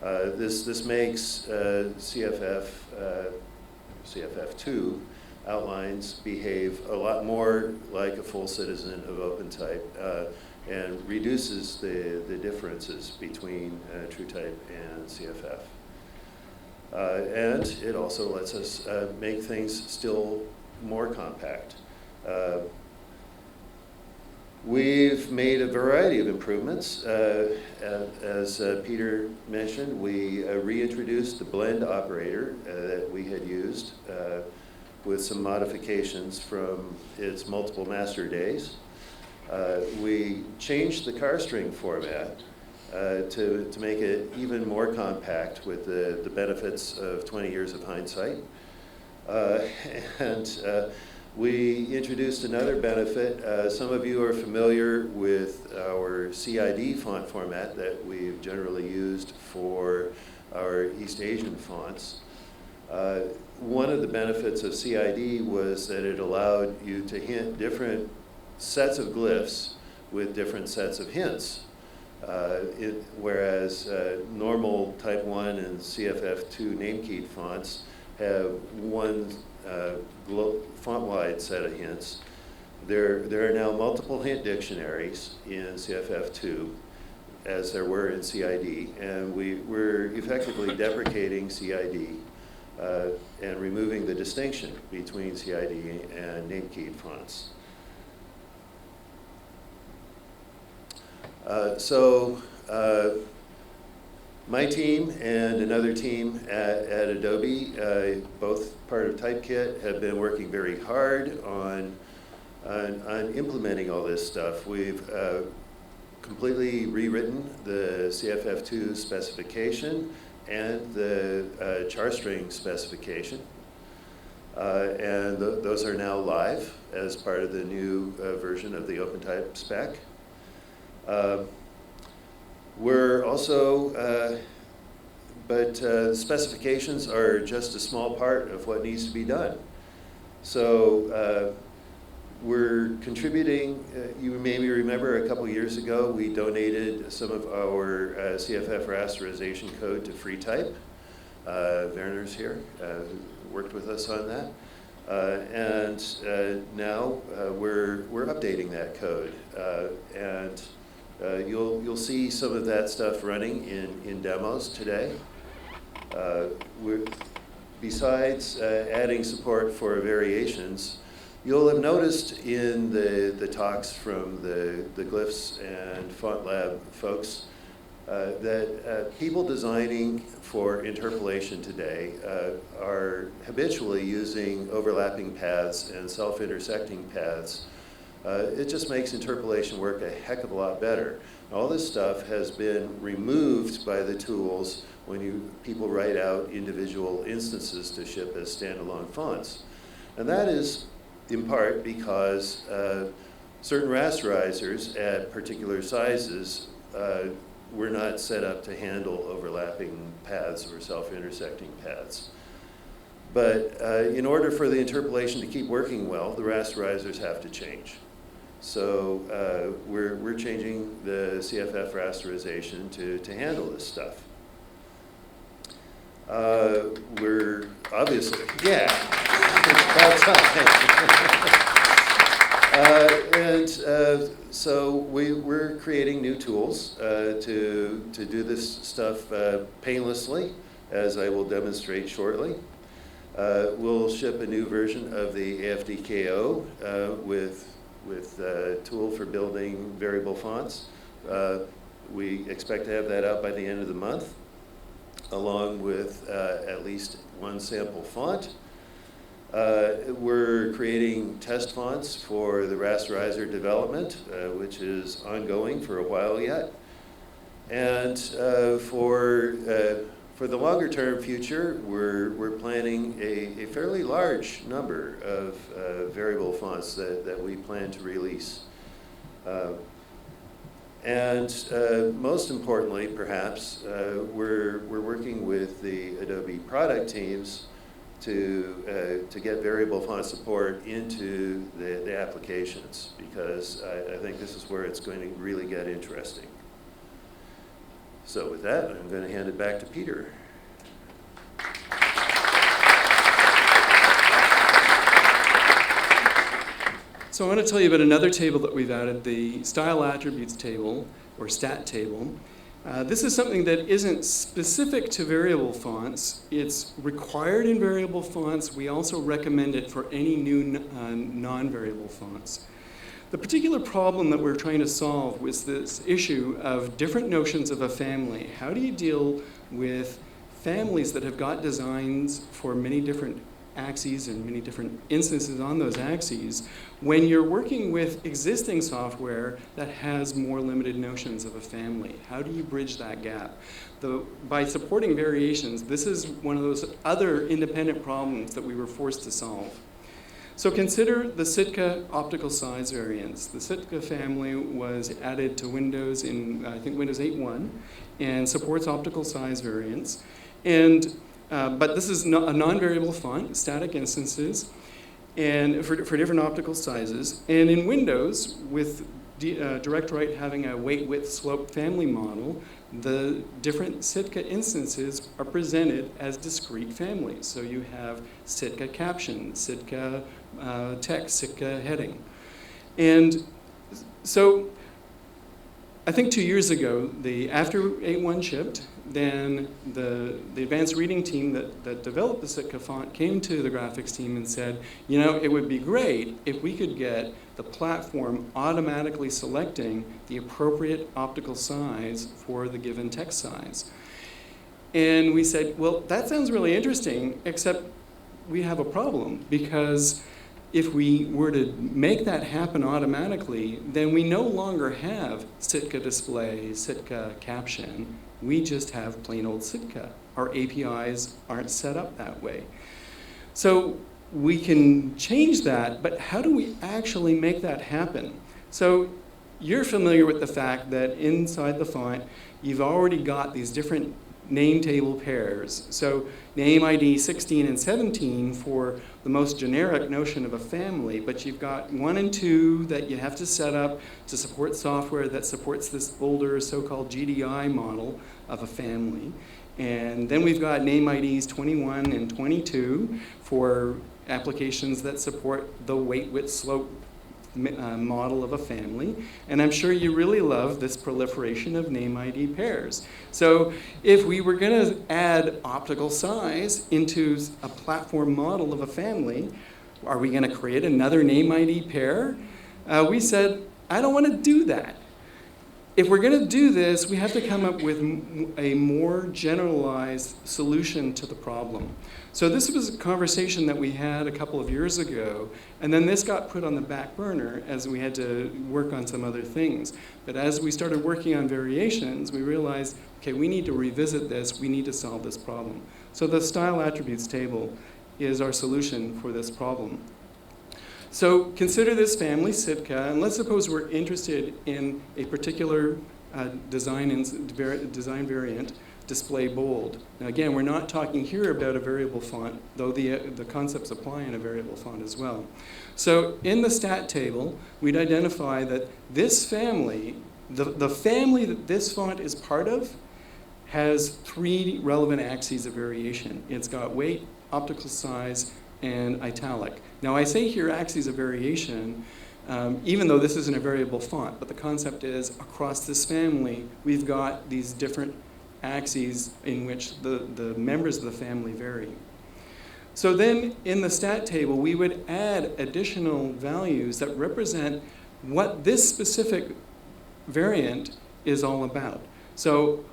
This makes CFF2 outlines behave a lot more like a full citizen of OpenType, and reduces the differences between TrueType and CFF. And it also lets us make things still more compact. We've made a variety of improvements. As Peter mentioned, we reintroduced the blend operator that we had used with some modifications from its multiple master days. We changed the car string format to make it even more compact with the benefits of 20 years of hindsight. We introduced another benefit. Some of you are familiar with our CID font format that we've generally used for our East Asian fonts. One of the benefits of CID was that it allowed you to hint different sets of glyphs with different sets of hints. Whereas normal Type 1 and CFF2 name-keyed fonts have one font-wide set of hints. There are now multiple hint dictionaries in CFF2, as there were in CID, and we're effectively deprecating CID and removing the distinction between CID and name-keyed fonts. My team and another team at Adobe, both part of TypeKit, have been working very hard on implementing all this stuff. We've completely rewritten the CFF2 specification and the char string specification. And those are now live as part of the new version of the OpenType spec. We're also, specifications are just a small part of what needs to be done. So we're contributing, you maybe remember a couple years ago, we donated some of our CFF rasterization code to FreeType. Werner's here, who worked with us on that. Now we're updating that code. You'll see some of that stuff running in demos today. Besides adding support for variations, you'll have noticed in the talks from the Glyphs and Font Lab folks that people designing for interpolation today are habitually using overlapping paths and self-intersecting paths. It just makes interpolation work a heck of a lot better. All this stuff has been removed by the tools when people write out individual instances to ship as standalone fonts. And that is in part because certain rasterizers at particular sizes were not set up to handle overlapping paths or self-intersecting paths. But in order for the interpolation to keep working well, the rasterizers have to change. So we're changing the CFF rasterization to handle this stuff. We're obviously, yeah, about time. So we're creating new tools to do this stuff painlessly, as I will demonstrate shortly. We'll ship a new version of the AFDKO with a tool for building variable fonts. We expect to have that out by the end of the month, along with at least one sample font. We're creating test fonts for the rasterizer development, which is ongoing for a while yet. And for the longer term future, we're planning a fairly large number of variable fonts that we plan to release. Most importantly, perhaps, we're working with the Adobe product teams to get variable font support into the applications, because I think this is where it's going to really get interesting. So with that, I'm going to hand it back to Peter. So I want to tell you about another table that we've added, the style attributes table, or stat table. This is something that isn't specific to variable fonts. It's required in variable fonts. We also recommend it for any new non-variable fonts. The particular problem that we're trying to solve was this issue of different notions of a family. How do you deal with families that have got designs for many different axes and many different instances on those axes when you're working with existing software that has more limited notions of a family? How do you bridge that gap? By supporting variations, this is one of those other independent problems that we were forced to solve. So consider the Sitka optical size variants. The Sitka family was added to Windows in, I think, Windows 8.1 and supports optical size variants. But this is a non-variable font, static instances, and for different optical sizes. And in Windows, with Direct Write having a weight, width, slope family model, the different Sitka instances are presented as discrete families. So you have Sitka caption, Sitka text, Sitka heading. And so I think 2 years ago, after 8.1 shipped, then the advanced reading team that developed the Sitka font came to the graphics team and said, you know, it would be great if we could get the platform automatically selecting the appropriate optical size for the given text size. And we said, well, that sounds really interesting, except we have a problem, because if we were to make that happen automatically, then we no longer have Sitka display, Sitka caption. We just have plain old Sitka. Our APIs aren't set up that way. So we can change that, but how do we actually make that happen? So you're familiar with the fact that inside the font, you've already got these different name table pairs. So name ID 16 and 17 for the most generic notion of a family, but you've got 1 and 2 that you have to set up to support software that supports this older so-called GDI model of a family. And then we've got name IDs 21 and 22 for applications that support the weight, width, slope model of a family. And I'm sure you really love this proliferation of name ID pairs. So if we were going to add optical size into a platform model of a family, are we going to create another name ID pair? We said, I don't want to do that. If we're going to do this, we have to come up with a more generalized solution to the problem. So this was a conversation that we had a couple of years ago, and then this got put on the back burner as we had to work on some other things. But as we started working on variations, we realized, okay, we need to revisit this, we need to solve this problem. So the style attributes table is our solution for this problem. So consider this family, Sitka, and let's suppose we're interested in a particular design variant, display bold. Now again, we're not talking here about a variable font, though the concepts apply in a variable font as well. So in the stat table, we'd identify that this family, the family that this font is part of, has 3 relevant axes of variation. It's got weight, optical size, and italic. Now I say here axes of variation, even though this isn't a variable font, but the concept is across this family, we've got these different axes in which the members of the family vary. So then in the stat table, we would add additional values that represent what this specific variant is all about. So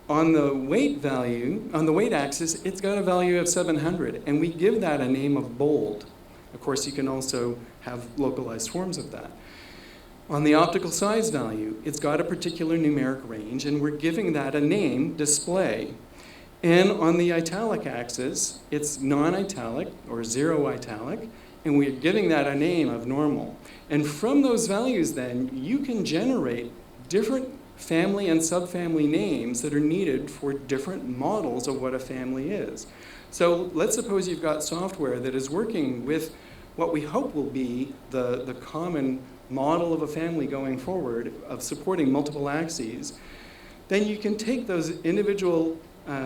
on the weight value, on the weight axis, it's got a value of 700, and we give that a name of bold. Of course, you can also have localized forms of that. On the optical size value, it's got a particular numeric range, and we're giving that a name, display. And on the italic axis, it's non-italic, or 0 italic, and we're giving that a name of normal. And from those values, then, you can generate different family and subfamily names that are needed for different models of what a family is. So let's suppose you've got software that is working with what we hope will be the common model of a family going forward of supporting multiple axes. Then you can take those individual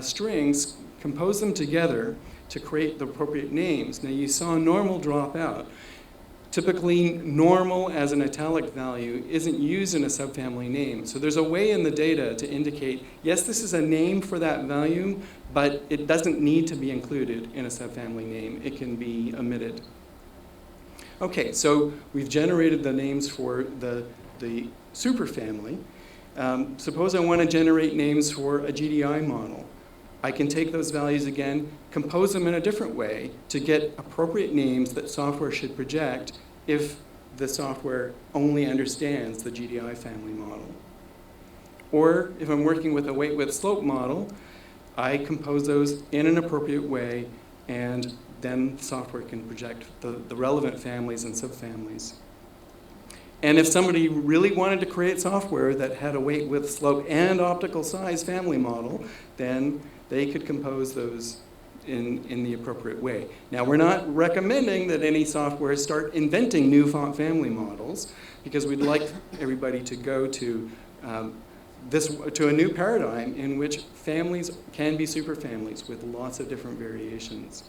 strings, compose them together to create the appropriate names. Now you saw normal drop out. Typically, normal as an italic value isn't used in a subfamily name. So there's a way in the data to indicate, yes, this is a name for that value, but it doesn't need to be included in a subfamily name. It can be omitted. Okay, so we've generated the names for the superfamily. Suppose I want to generate names for a GDI model. I can take those values again, compose them in a different way to get appropriate names that software should project if the software only understands the GDI family model. Or if I'm working with a weight width slope model, I compose those in an appropriate way, and then software can project the relevant families and subfamilies. And if somebody really wanted to create software that had a weight width slope and optical size family model, then they could compose those in the appropriate way. Now, we're not recommending that any software start inventing new font family models, because we'd like everybody to go to a new paradigm in which families can be superfamilies with lots of different variations.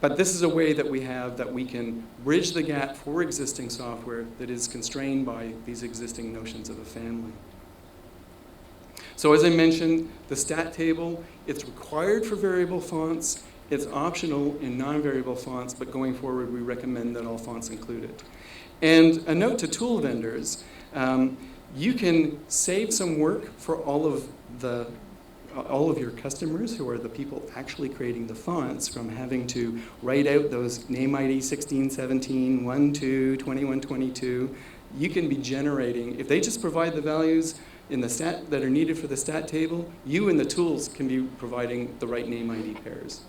But this is a way that we have that we can bridge the gap for existing software that is constrained by these existing notions of a family. So as I mentioned, the stat table, it's required for variable fonts. It's optional in non-variable fonts, but going forward, we recommend that all fonts include it. And a note to tool vendors, you can save some work for all of your customers who are the people actually creating the fonts from having to write out those name ID 16, 17, 1, 2, 21, 22. You can be generating, if they just provide the values in the stat that are needed for the stat table, you and the tools can be providing the right name ID pairs.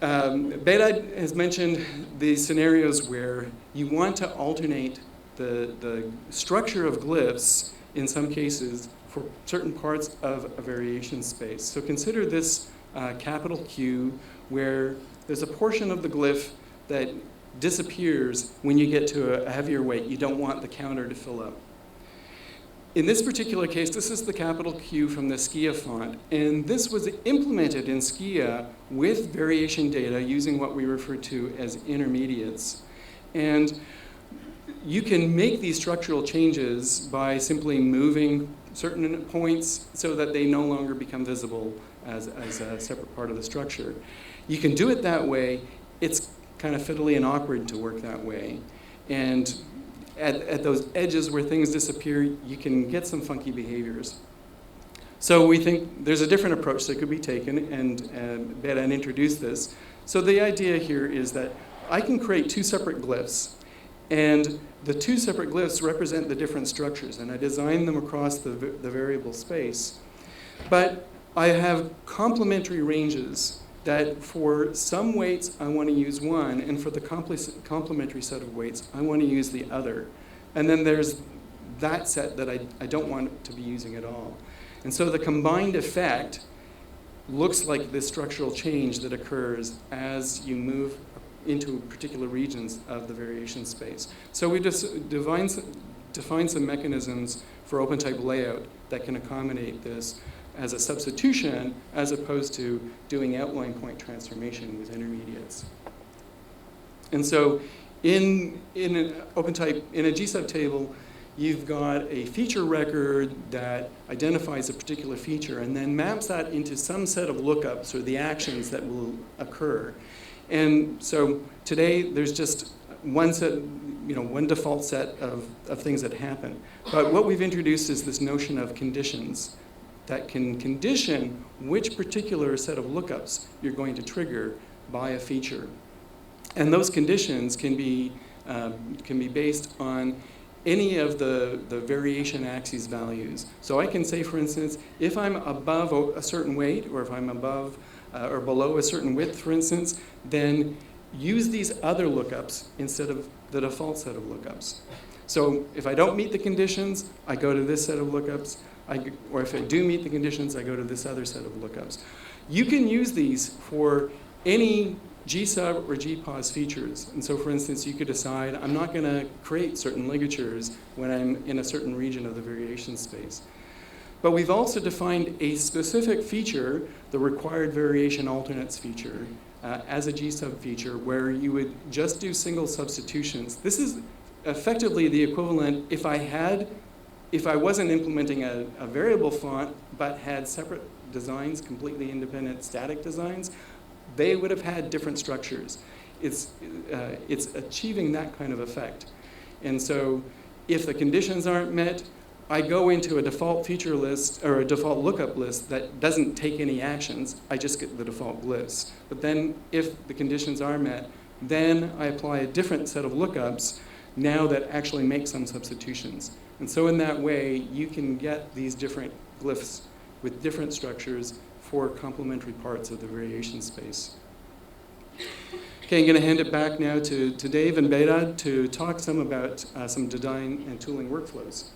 Behdad has mentioned the scenarios where you want to alternate the structure of glyphs in some cases for certain parts of a variation space. So consider this capital Q where there's a portion of the glyph that disappears when you get to a heavier weight. You don't want the counter to fill up. In this particular case, this is the capital Q from the Skia font, and this was implemented in Skia with variation data using what we refer to as intermediates. And you can make these structural changes by simply moving certain points so that they no longer become visible as a separate part of the structure. You can do it that way. It's kind of fiddly and awkward to work that way. And at those edges where things disappear, you can get some funky behaviors. So we think there's a different approach that could be taken, and Behdad introduced this. So the idea here is that I can create two separate glyphs, and the two separate glyphs represent the different structures, and I design them across the variable space. But I have complementary ranges that for some weights I want to use one, and for the complementary set of weights I want to use the other. And then there's that set that I don't want to be using at all. And so the combined effect looks like this structural change that occurs as you move into particular regions of the variation space. So we just define some mechanisms for OpenType layout that can accommodate this as a substitution as opposed to doing outline point transformation with intermediates. And so in OpenType, in a GSub table, you've got a feature record that identifies a particular feature and then maps that into some set of lookups or the actions that will occur. And so today there's just one set, one default set of things that happen. But what we've introduced is this notion of conditions that can condition which particular set of lookups you're going to trigger by a feature. And those conditions can be based on any of the variation axes values. So I can say, for instance, if I'm above a certain weight, or if I'm above or below a certain width, for instance, then use these other lookups instead of the default set of lookups. So if I don't meet the conditions, I go to this set of lookups. Or if I do meet the conditions, I go to this other set of lookups. You can use these for any GSub or GPOS features. And so, for instance, you could decide, I'm not going to create certain ligatures when I'm in a certain region of the variation space. But we've also defined a specific feature, the required variation alternates feature, as a GSub feature where you would just do single substitutions. This is effectively the equivalent if I wasn't implementing a variable font but had separate designs, completely independent static designs, they would have had different structures. It's achieving that kind of effect. And so if the conditions aren't met, I go into a default feature list or a default lookup list that doesn't take any actions. I just get the default list. But then if the conditions are met, then I apply a different set of lookups now that actually make some substitutions. And so in that way, you can get these different glyphs with different structures for complementary parts of the variation space. Okay, I'm going to hand it back now to Dave and Behdad to talk some about some design and tooling workflows.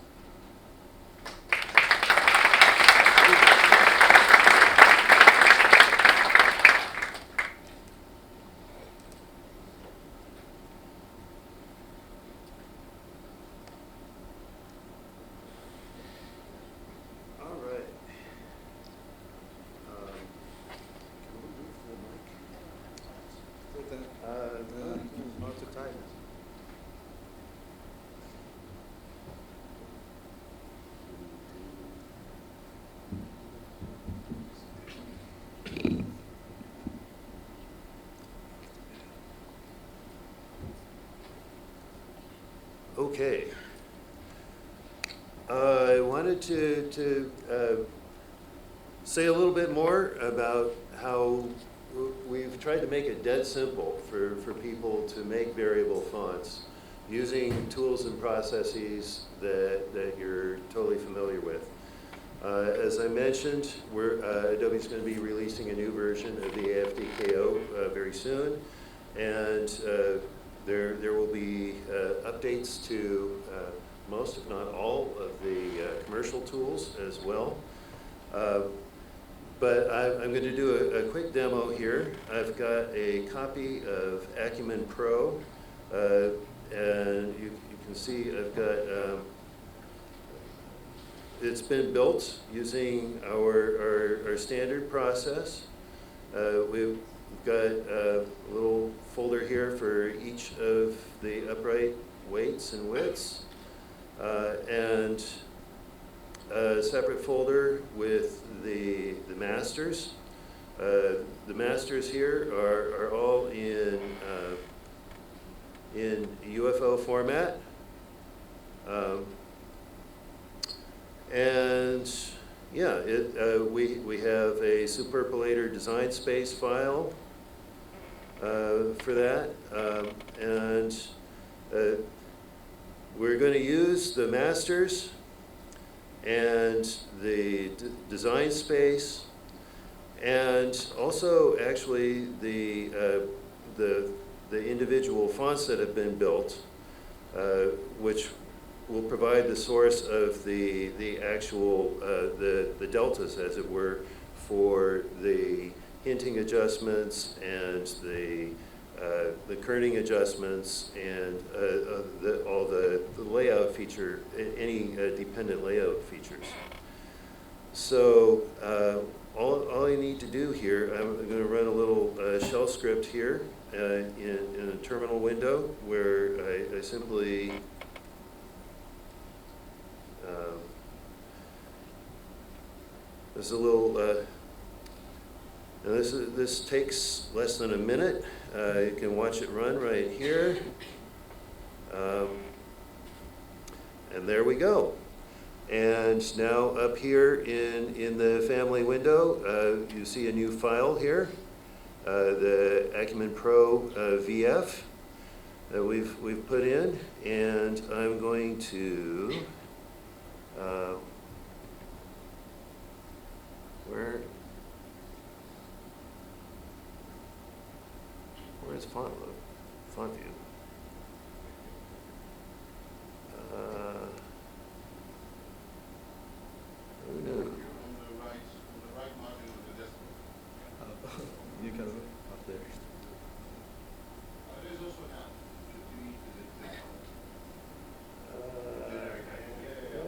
Okay. I wanted to say a little bit more about how we've tried to make it dead simple for people to make variable fonts using tools and processes that you're totally familiar with. As I mentioned, Adobe's going to be releasing a new version of the AFDKO very soon, and there will be updates to most, if not all, of the commercial tools as well. But I'm going to do a quick demo here. I've got a copy of Acumen Pro, and you can see I've got, it's been built using our standard process. We've got a little folder here for each of the upright weights and widths, and a separate folder with the masters. The masters here are all in UFO format. And yeah, we have a superpolator design space file for that. And we're going to use the masters and the design space, and also actually the individual fonts that have been built, which will provide the source of the actual the deltas, as it were, for the hinting adjustments and the kerning adjustments and all the layout feature, any dependent layout features. So all you need to do here, I'm going to run a little shell script here in a terminal window where I simply there's a little and this takes less than a minute. You can watch it run right here. And there we go. And now up here in the family window, you see a new file here, the Acumen Pro VF that we've put in. And I'm going to, where's font load? Font view. Who knew? You can look up there.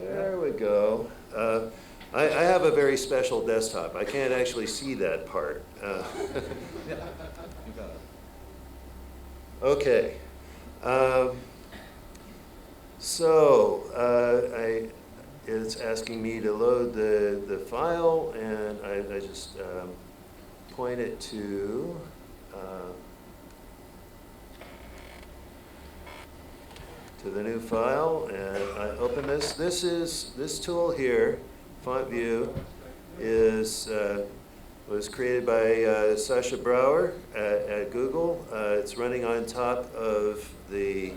There we go. I have a very special desktop. I can't actually see that part. Okay. It's asking me to load the file, and I just point it to the new file, and I open this. This tool here, Font View, was created by Sasha Brouwer at Google. It's running on top of the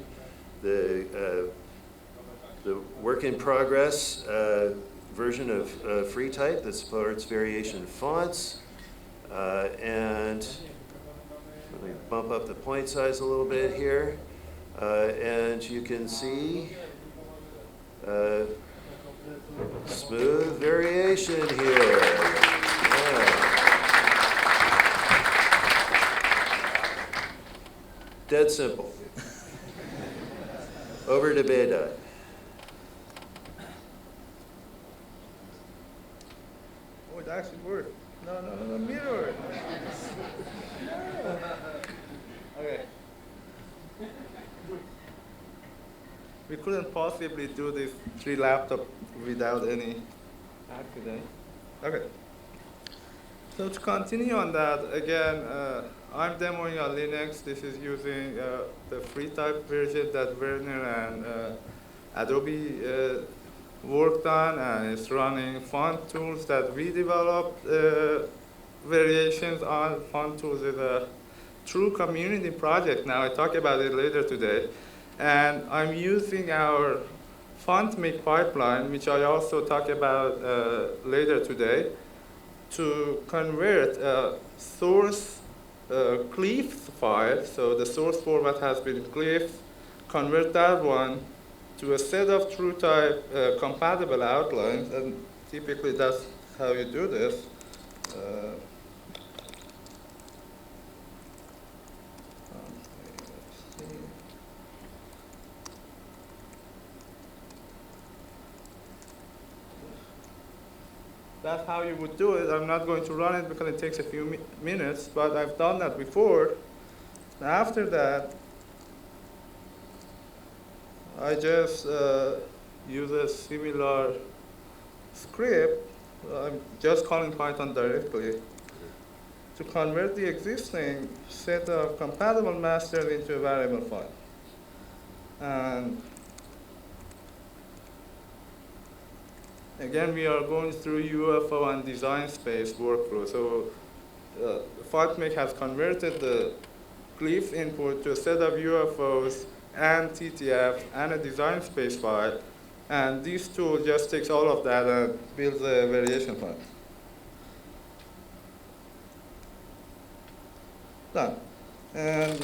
work in progress version of FreeType that supports variation fonts. And let me bump up the point size a little bit here. And you can see smooth variation here. Yeah. Dead simple. Over to Behdad. Oh, it actually worked. No, mirror. Okay. We couldn't possibly do this 3 laptop without any accident. Okay. So to continue on that, again, I'm demoing on Linux. This is using the FreeType version that Werner and Adobe worked on, and it's running font tools that we developed variations on. Font tools is a true community project now. I talk about it later today. And I'm using our font make pipeline, which I also talk about later today, to convert source glyphs file. So the source format has been glyphs. Convert that one to a set of TrueType compatible outlines, and typically that's how you do this. That's how you would do it. I'm not going to run it because it takes a few minutes, but I've done that before. After that, I just use a similar script. I'm just calling Python directly to convert the existing set of compatible masters into a variable file. And again, we are going through UFO and design space workflow. So FontMake has converted the glyph input to a set of UFOs and TTFs and a design space file. And this tool just takes all of that and builds a variation file. Done. And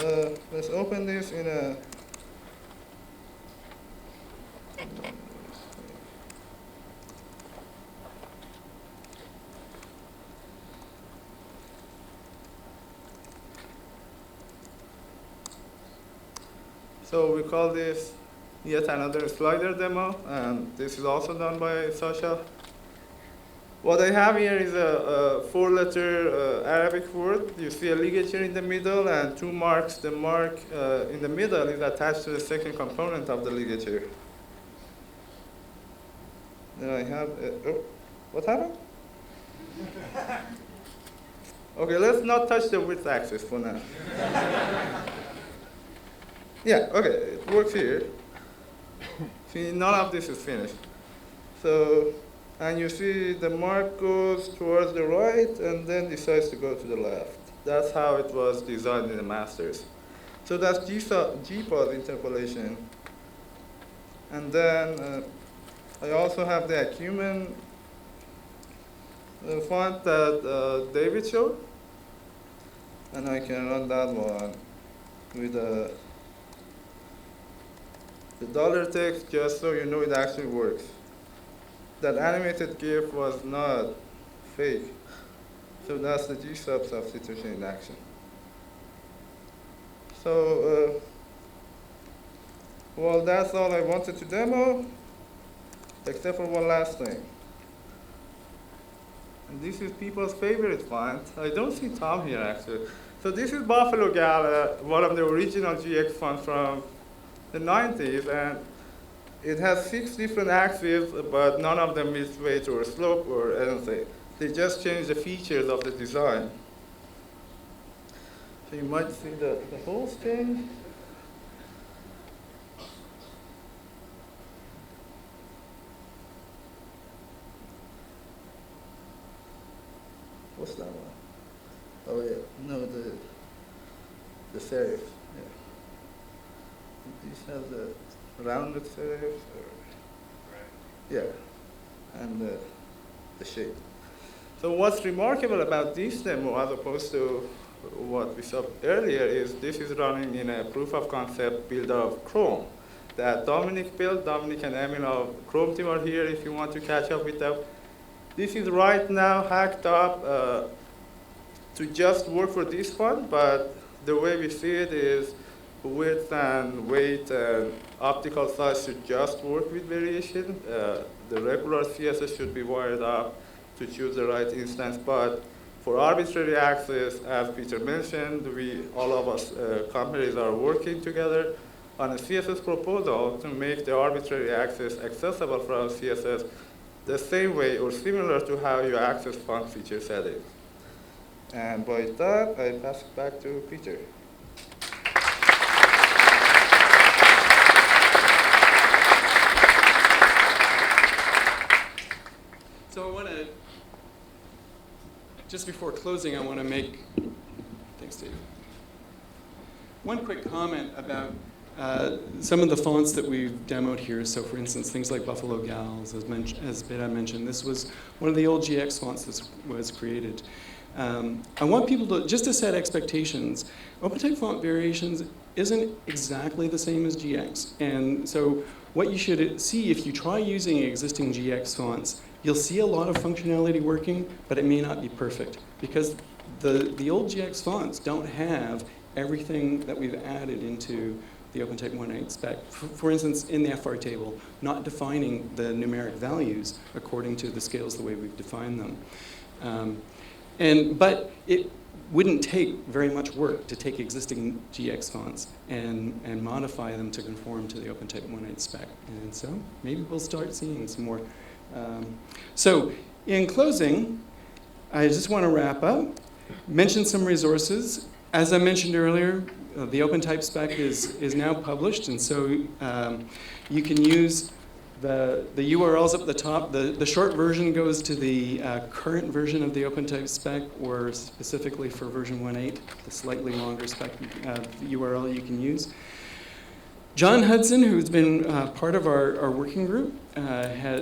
let's open this in a So we call this yet another slider demo, and this is also done by Sasha. What I have here is a four-letter Arabic word. You see a ligature in the middle and two marks. The mark in the middle is attached to the second component of the ligature. Then I have, oh, what happened? Okay, let's not touch the width axis for now. Yeah, okay, it works here. See, none of this is finished. So, and you see the mark goes towards the right and then decides to go to the left. That's how it was designed in the masters. So that's GPOS interpolation. And then I also have the Acumen font that David showed. And I can run that one with the dollar text, just so you know it actually works. That animated GIF was not fake. So that's the G-sub substitution in action. So, well, that's all I wanted to demo, except for one last thing. And this is people's favorite font. I don't see Tom here, actually. So this is Buffalo Gal, one of the original GX fonts from the 90s, and it has 6 different axes, but none of them is weight or slope or anything. They just change the features of the design. So you might see the holes change. What's that one? Oh yeah, no, the serif. Yeah. This has the rounded serifs, yeah, and the shape. So what's remarkable about this demo, as opposed to what we saw earlier, is this is running in a proof of concept build of Chrome that Dominic built. Dominic and Emil of Chrome team are here if you want to catch up with them. This is right now hacked up to just work for this font, but the way we see it is width and weight and optical size should just work with variation. The regular CSS should be wired up to choose the right instance, but for arbitrary axis, as Peter mentioned, all of us companies are working together on a CSS proposal to make the arbitrary axis accessible from CSS the same way or similar to how you access font feature settings. And by that, I pass it back to Peter. just before closing, I want to make, thanks, Dave, one quick comment about some of the fonts that we've demoed here. So for instance, things like Buffalo Gals, as Behdad mentioned, this was one of the old GX fonts that was created. I want people to, just to set expectations, OpenType font variations isn't exactly the same as GX. And so what you should see if you try using existing GX fonts, you'll see a lot of functionality working, but it may not be perfect because the old GX fonts don't have everything that we've added into the OpenType 1.8 spec. For instance, in the FR table, not defining the numeric values according to the scales the way we've defined them. But it wouldn't take very much work to take existing GX fonts and modify them to conform to the OpenType 1.8 spec. And so maybe we'll start seeing some more. So in closing, I just want to wrap up, mention some resources. As I mentioned earlier, the OpenType spec is now published, and so you can use the URLs up at the top. The short version goes to the current version of the OpenType spec, or specifically for version 1.8, the slightly longer spec URL you can use. John Hudson, who's been part of our working group,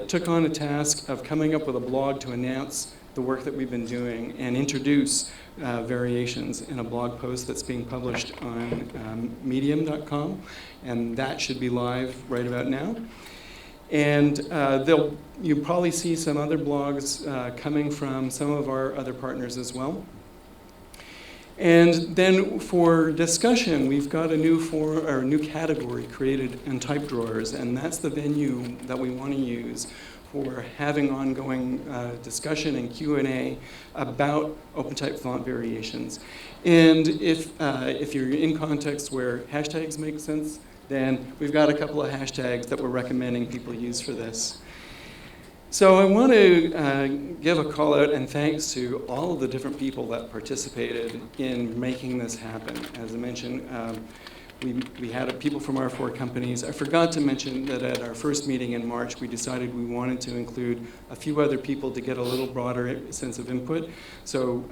took on a task of coming up with a blog to announce the work that we've been doing and introduce variations in a blog post that's being published on medium.com, and that should be live right about now. And you'll probably see some other blogs coming from some of our other partners as well. And then for discussion, we've got a new category created in type drawers, and that's the venue that we want to use for having ongoing discussion and Q&A about OpenType font variations. And if you're in contexts where hashtags make sense, then we've got a couple of hashtags that we're recommending people use for this. So I want to give a call out and thanks to all of the different people that participated in making this happen. As I mentioned, we had people from our 4 companies. I forgot to mention that at our first meeting in March, we decided we wanted to include a few other people to get a little broader sense of input. So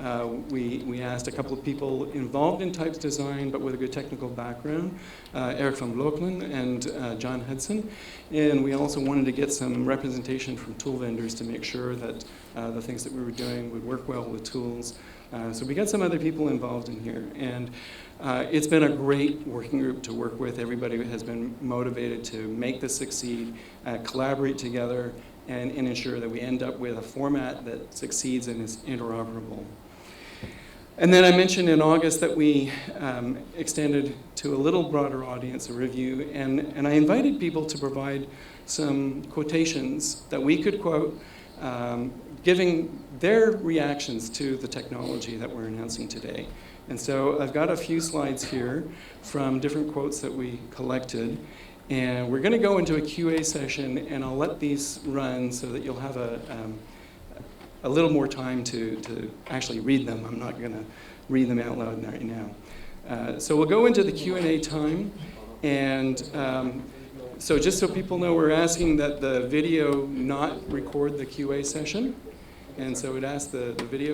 we asked a couple of people involved in types design, but with a good technical background, Eric van Vlokelen and John Hudson. And we also wanted to get some representation from tool vendors to make sure that the things that we were doing would work well with tools. So we got some other people involved in here. And it's been a great working group to work with. Everybody has been motivated to make this succeed, collaborate together, and ensure that we end up with a format that succeeds and is interoperable. And then I mentioned in August that we extended to a little broader audience a review, and I invited people to provide some quotations that we could quote, giving their reactions to the technology that we're announcing today. And so I've got a few slides here from different quotes that we collected. And we're going to go into a QA session, and I'll let these run so that you'll have a little more time to actually read them. I'm not going to read them out loud right now. So we'll go into the Q&A time. And so just so people know, we're asking that the video not record the QA session. And so it asks the video